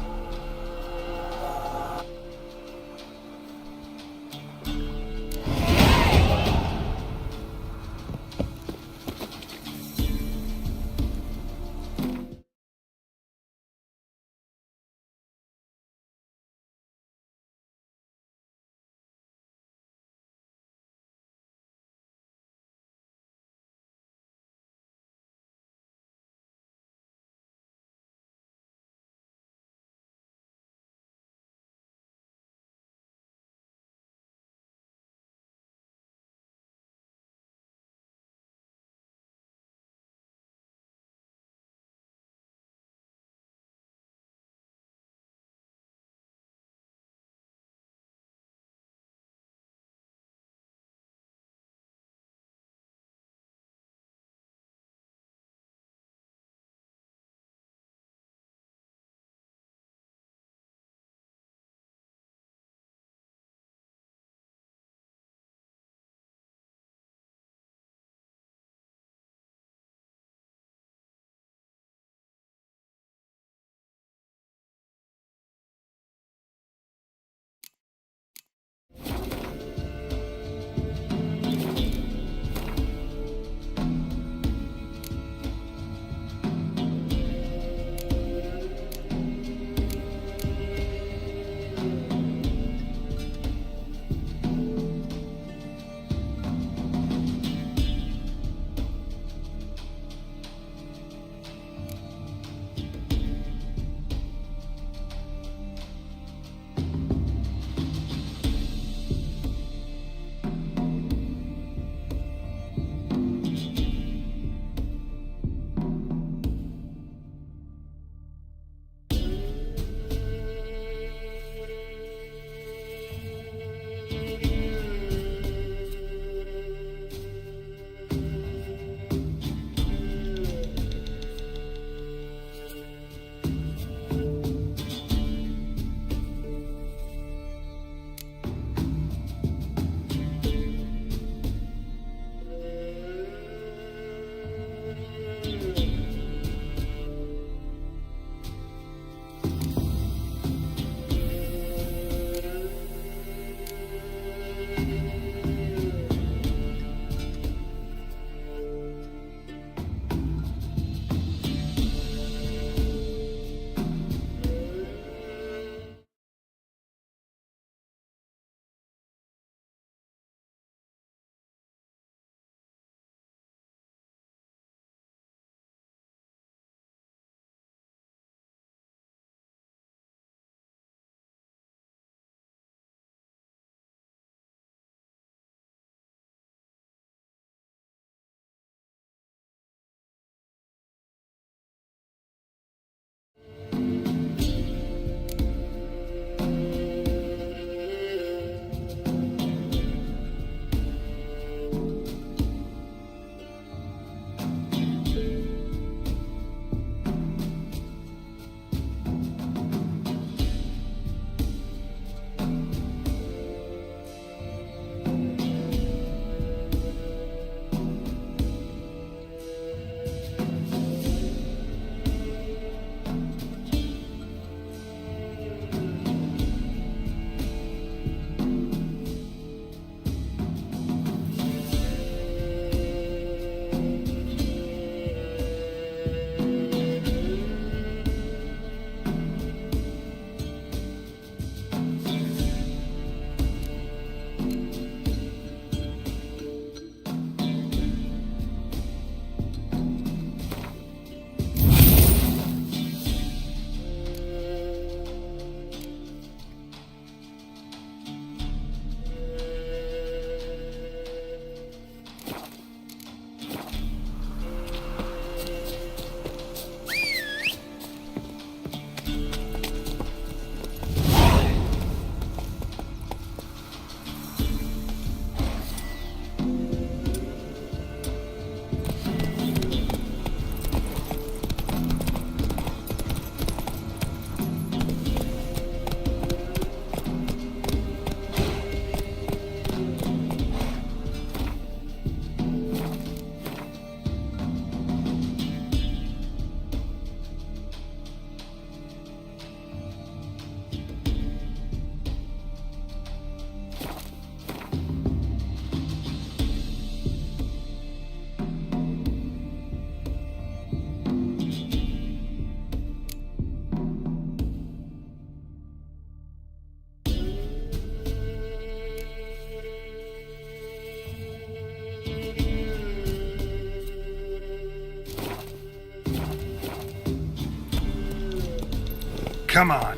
Come on.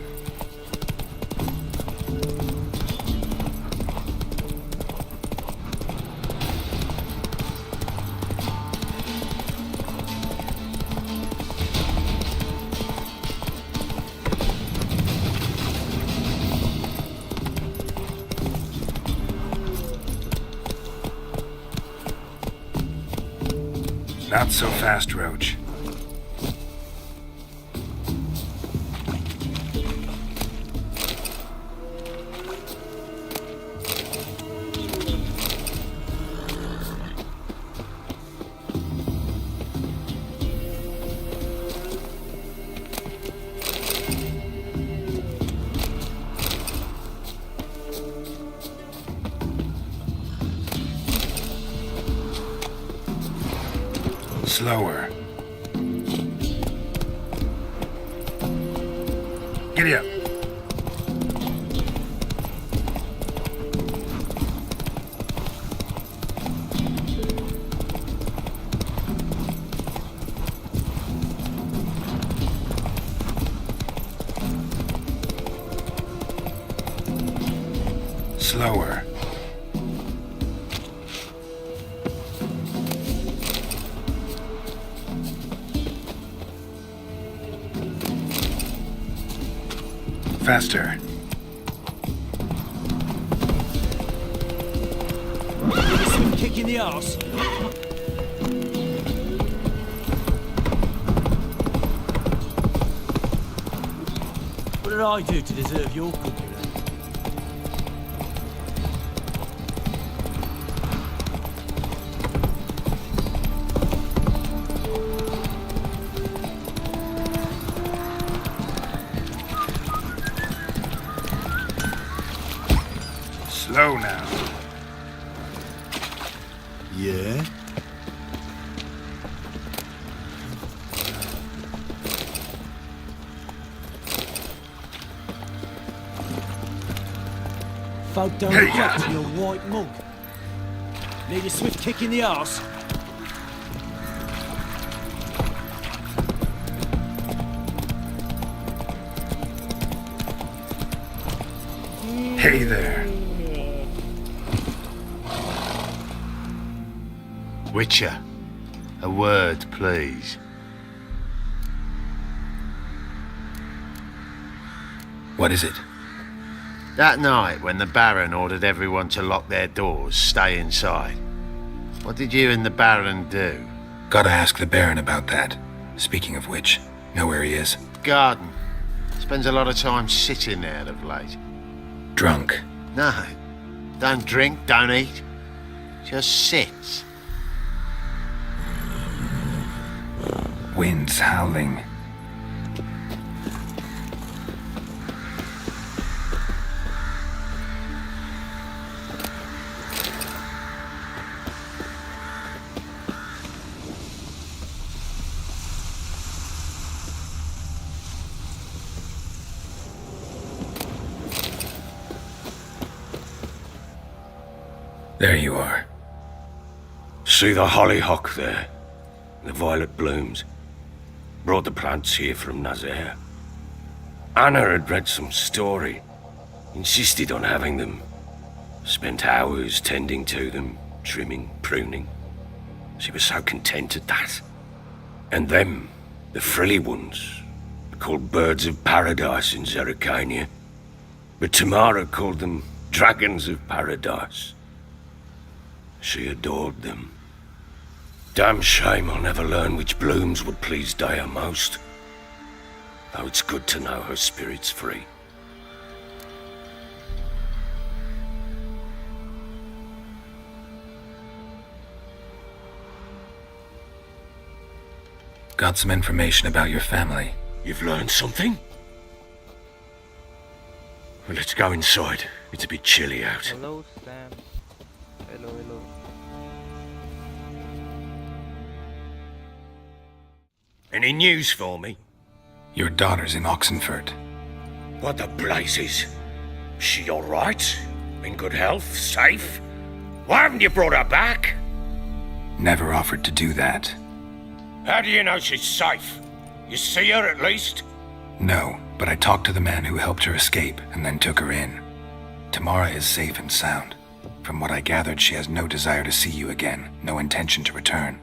Not so fast, Roach. Slower. Giddy up. Slower. Faster. Some kick in the arse. What did I do to deserve your cooking? Slow now. Yeah? Folk don't Hey, look to your white monk. Need a swift kick in the arse. Hey there. Witcher, a word, please. What is it? That night when the Baron ordered everyone to lock their doors, stay inside. What did you and the Baron do? Gotta ask the Baron about that. Speaking of which, know where he is? Garden. Spends a lot of time sitting there of late. Drunk. No. Don't drink, don't eat. Just sits. Wind's howling. There you are. See the hollyhock there? The violet blooms. Brought the plants here from Nazaire. Anna had read some story. Insisted on having them. Spent hours tending to them, trimming, pruning. She was so content at that. And them, the frilly ones, called birds of paradise in Zerrikania. But Tamara called them dragons of paradise. She adored them. Damn shame I'll never learn which blooms would please Dea most. Though it's good to know her spirit's free. Got some information about your family. You've learned something? Well, let's go inside. It's a bit chilly out. Hello, Sam. Hello. Any news for me? Your daughter's in Oxenford. What the blazes? She all right? In good health? Safe? Why haven't you brought her back? Never offered to do that. How do you know she's safe? You see her at least? No, but I talked to the man who helped her escape and then took her in. Tamara is safe and sound. From what I gathered, she has no desire to see you again, no intention to return.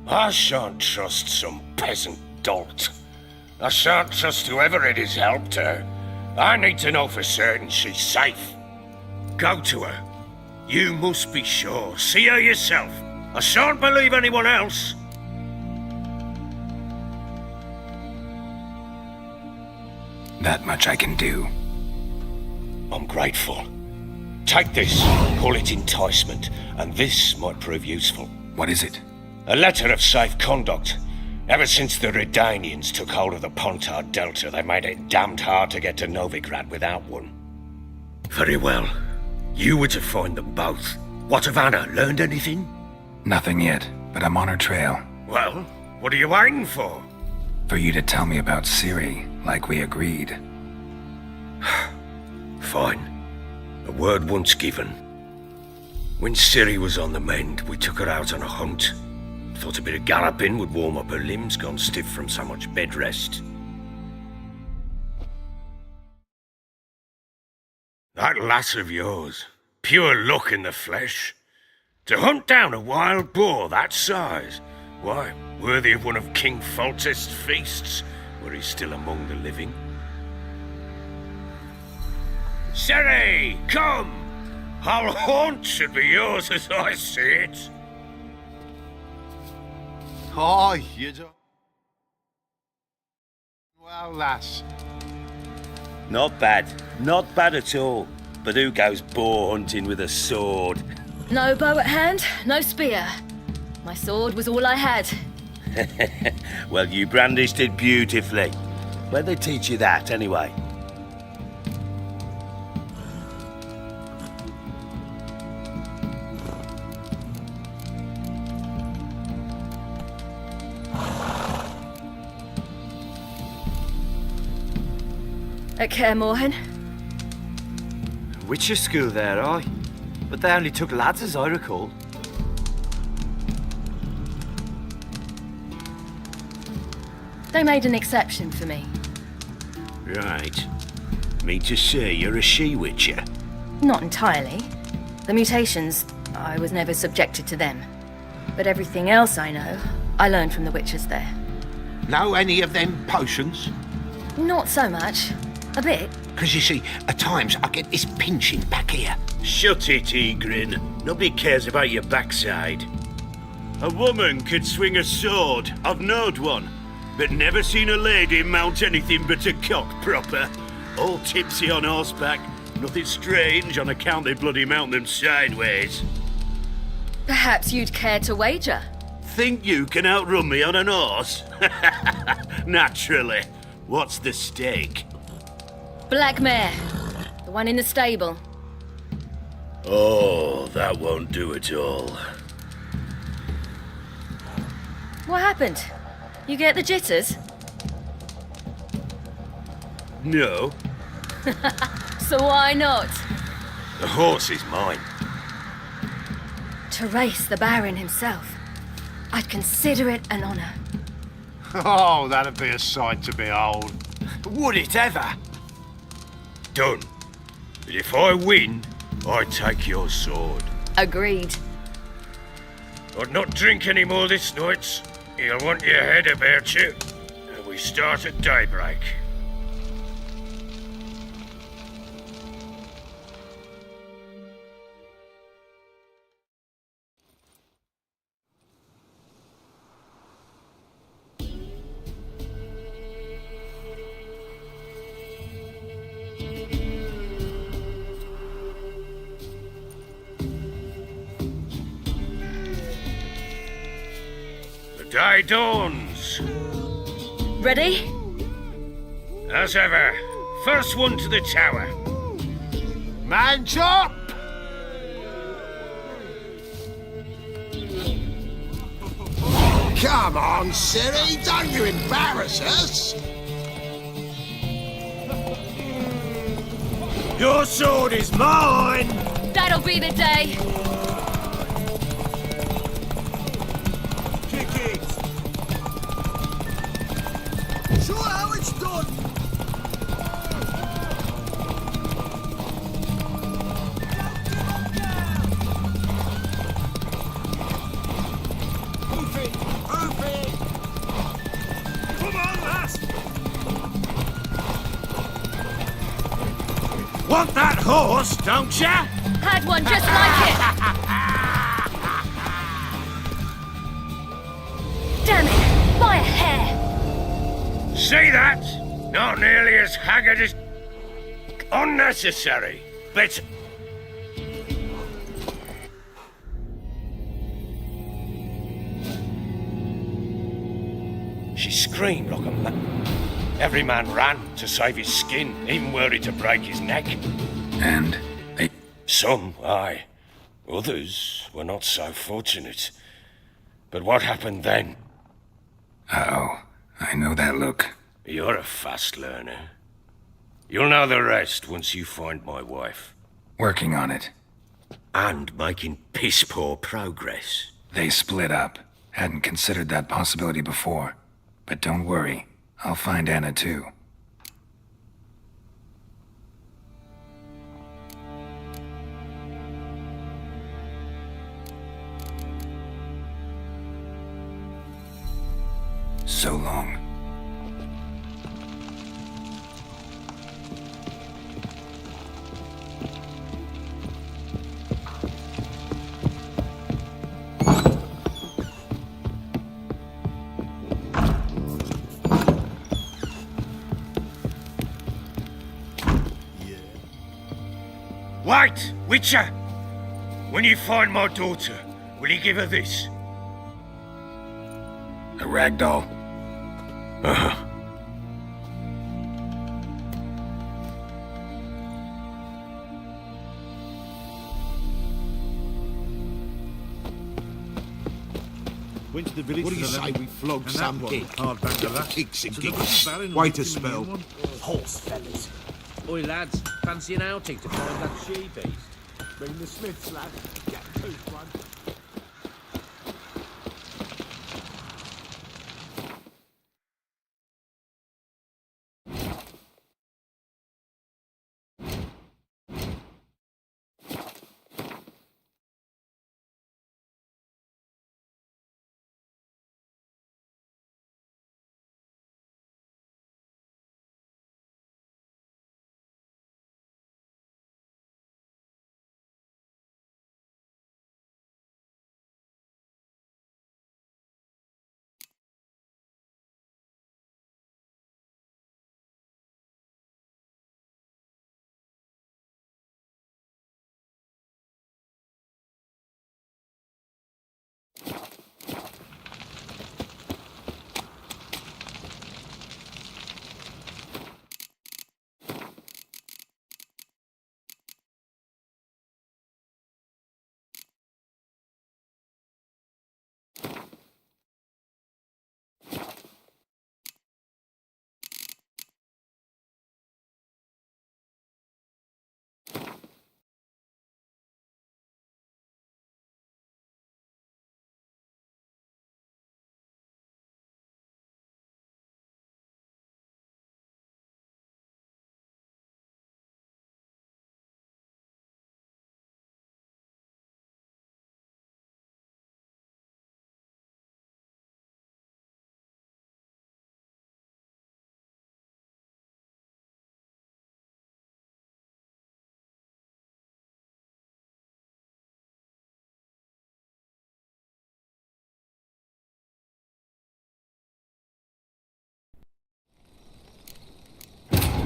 I shan't trust some peasant dolt. I shan't trust whoever it is helped her. I need to know for certain she's safe. Go to her. You must be sure. See her yourself. I shan't believe anyone else. That much I can do. I'm grateful. Take this, call it enticement, and this might prove useful. What is it? A letter of safe conduct. Ever since the Redanians took hold of the Pontard Delta, they made it damned hard to get to Novigrad without one. Very well. You were to find them both. What of Anna? Learned anything? Nothing yet, but I'm on her trail. Well, what are you waiting for? For you to tell me about Ciri, like we agreed. Fine. A word once given. When Ciri was on the mend, we took her out on a hunt. Thought a bit of galloping would warm up her limbs, gone stiff from so much bed rest. That lass of yours, pure luck in the flesh. To hunt down a wild boar that size, why, worthy of one of King Foltest's feasts, were he still among the living. Ciri, come! Our haunt should be yours as I see it. Oh, you don't... Well, lass. Not bad. Not bad at all. But who goes boar hunting with a sword? No bow at hand, no spear. My sword was all I had. Well, you brandished it beautifully. Where'd they teach you that, anyway? At Kaer Morhen. Witcher school there, aye. But they only took lads, as I recall. They made an exception for me. Right. Mean to say you're a she-witcher? Not entirely. The mutations, I was never subjected to them. But everything else I know, I learned from the witches there. Know any of them potions? Not so much. A bit. Because you see, at times I get this pinching back here. Shut it, Egrin. Nobody cares about your backside. A woman could swing a sword. I've knowed one. But never seen a lady mount anything but a cock proper. All tipsy on horseback. Nothing strange on account they bloody mount them sideways. Perhaps you'd care to wager? Think you can outrun me on an horse? Naturally. What's the stake? Black mare. The one in the stable. Oh, that won't do at all. What happened? You get the jitters? No. So why not? The horse is mine. To race the Baron himself. I'd consider it an honor. Oh, that'd be a sight to behold. Would it ever? Done. But if I win, I take your sword. Agreed. I'd not drink any more this night. You'll want your head about you. And we start at daybreak. The day dawns. Ready? As ever, first one to the tower. Man chop! Come on, Ciri, don't you embarrass us! Your sword is mine! That'll be the day. Kick it! Sure how it's done! Want that horse, don't ya? Had one just like it! Damn it! By a hair! See that? Not nearly as haggard as... Unnecessary. But... She screamed like a man. Every man ran to save his skin, even worried to break his neck. And they... Some, aye. Others were not so fortunate. But what happened then? Uh-oh. I know that look. You're a fast learner. You'll know the rest once you find my wife. Working on it. And making piss-poor progress. They split up. Hadn't considered that possibility before. But don't worry. I'll find Anna too. So long. Wait, Witcher! When you find my daughter, will you give her this? A ragdoll? Uh-huh. Went to the village. What do you say we flog some gig? Hard back to Get the that. kicks and To the gigs. Baron Wait a and give him spell. one. Horse fellas. Oi, lads, fancy an outing to find that she-beast? Bring the Smiths, lad. Get tooth one.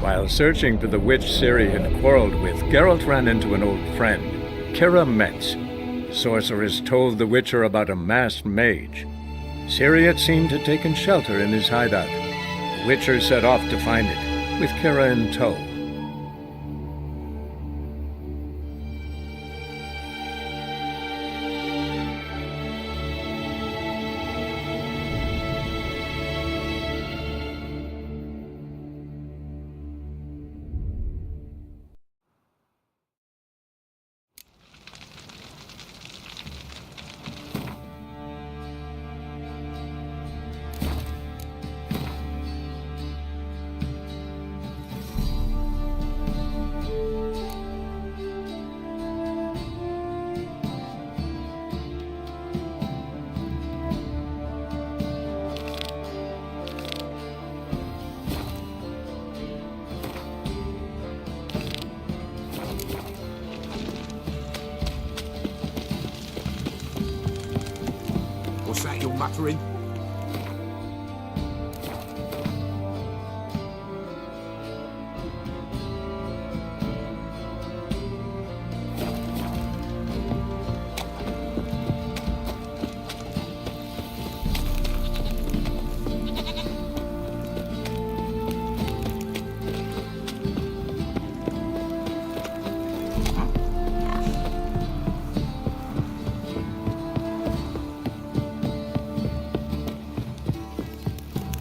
While searching for the witch Ciri had quarreled with, Geralt ran into an old friend, Kira Metz. The sorceress told the Witcher about a masked mage. Ciri had seemed to have taken shelter in his hideout. The Witcher set off to find it, with Kira in tow. muttering.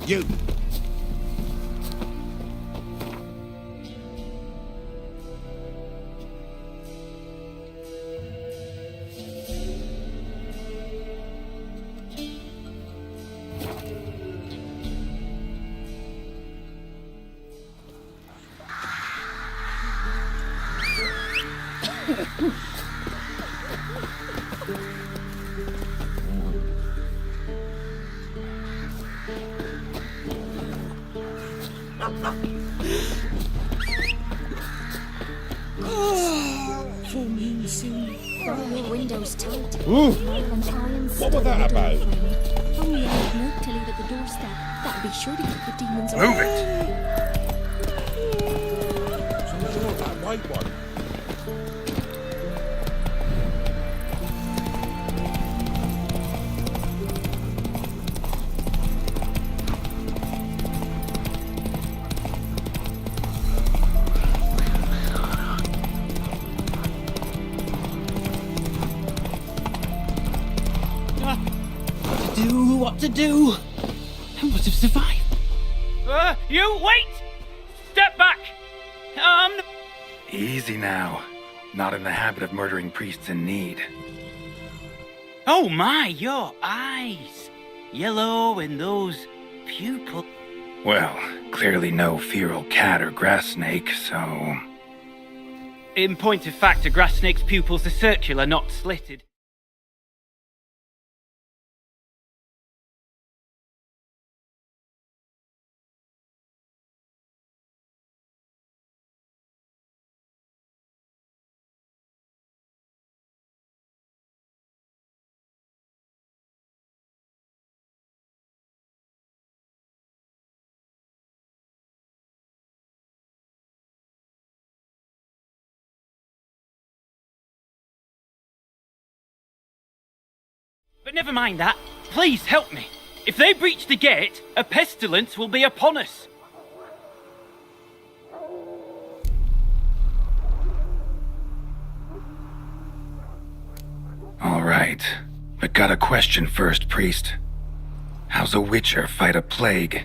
You. Full moon soon. Your windows tight. Ooh. And iron's What was that about? Only old milk to leave at the doorstep. That'll be sure to keep the demons away. Move it! Oh, that white one. What to do? I must have survived. You wait! Step back! Easy now. Not in the habit of murdering priests in need. Oh my, your eyes. Yellow and those pupils. Well, clearly no feral cat or grass snake, so... In point of fact, a grass snake's pupils are circular, not slitted. But never mind that. Please help me. If they breach the gate, a pestilence will be upon us. All right. But got a question first, priest. How's a witcher fight a plague?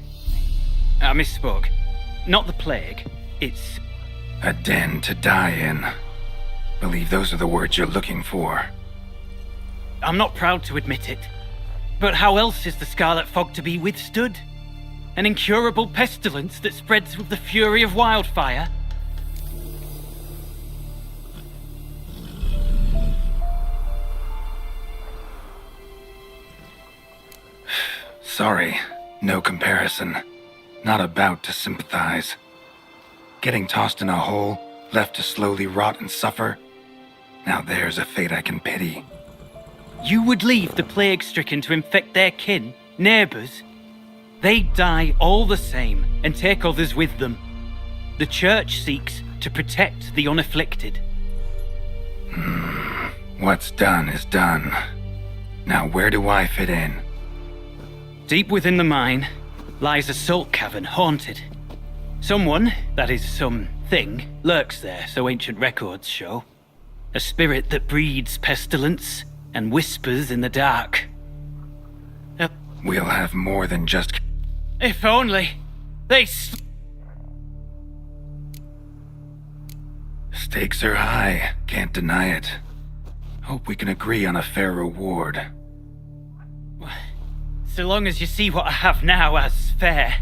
I misspoke. Not the plague. It's... A den to die in. Believe those are the words you're looking for. I'm not proud to admit it. But how else is the Scarlet Fog to be withstood? An incurable pestilence that spreads with the fury of wildfire? Sorry, no comparison. Not about to sympathize. Getting tossed in a hole, left to slowly rot and suffer? Now there's a fate I can pity. You would leave the plague-stricken to infect their kin, neighbours? They die all the same and take others with them. The Church seeks to protect the unafflicted. What's done is done. Now where do I fit in? Deep within the mine lies a salt cavern haunted. Someone, that is something, lurks there, so ancient records show. A spirit that breeds pestilence and whispers in the dark. We'll have more than just... If only they... Stakes are high, can't deny it. Hope we can agree on a fair reward. So long as you see what I have now as fair.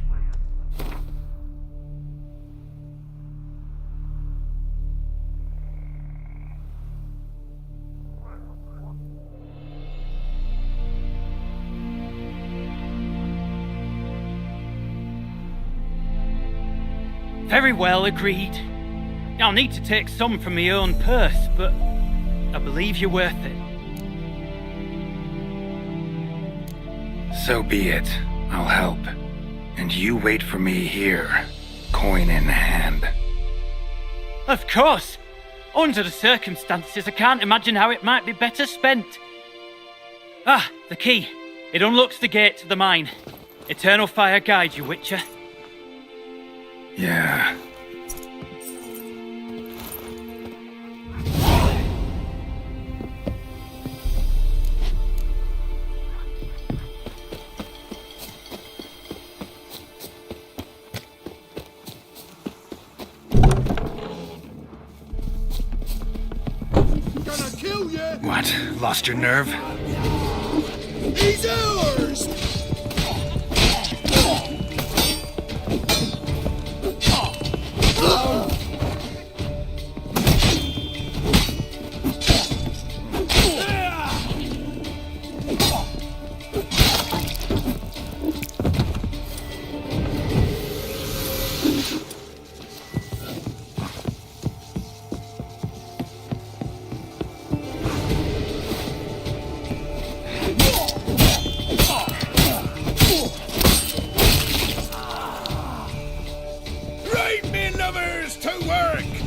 Very well, agreed. I'll need to take some from my own purse, but I believe you're worth it. So be it. I'll help. And you wait for me here, coin in hand. Of course! Under the circumstances, I can't imagine how it might be better spent. Ah, the key. It unlocks the gate to the mine. Eternal fire guide you, Witcher. Yeah. Gonna kill you! What? Lost your nerve? He's ours! Right, me lovers, to work!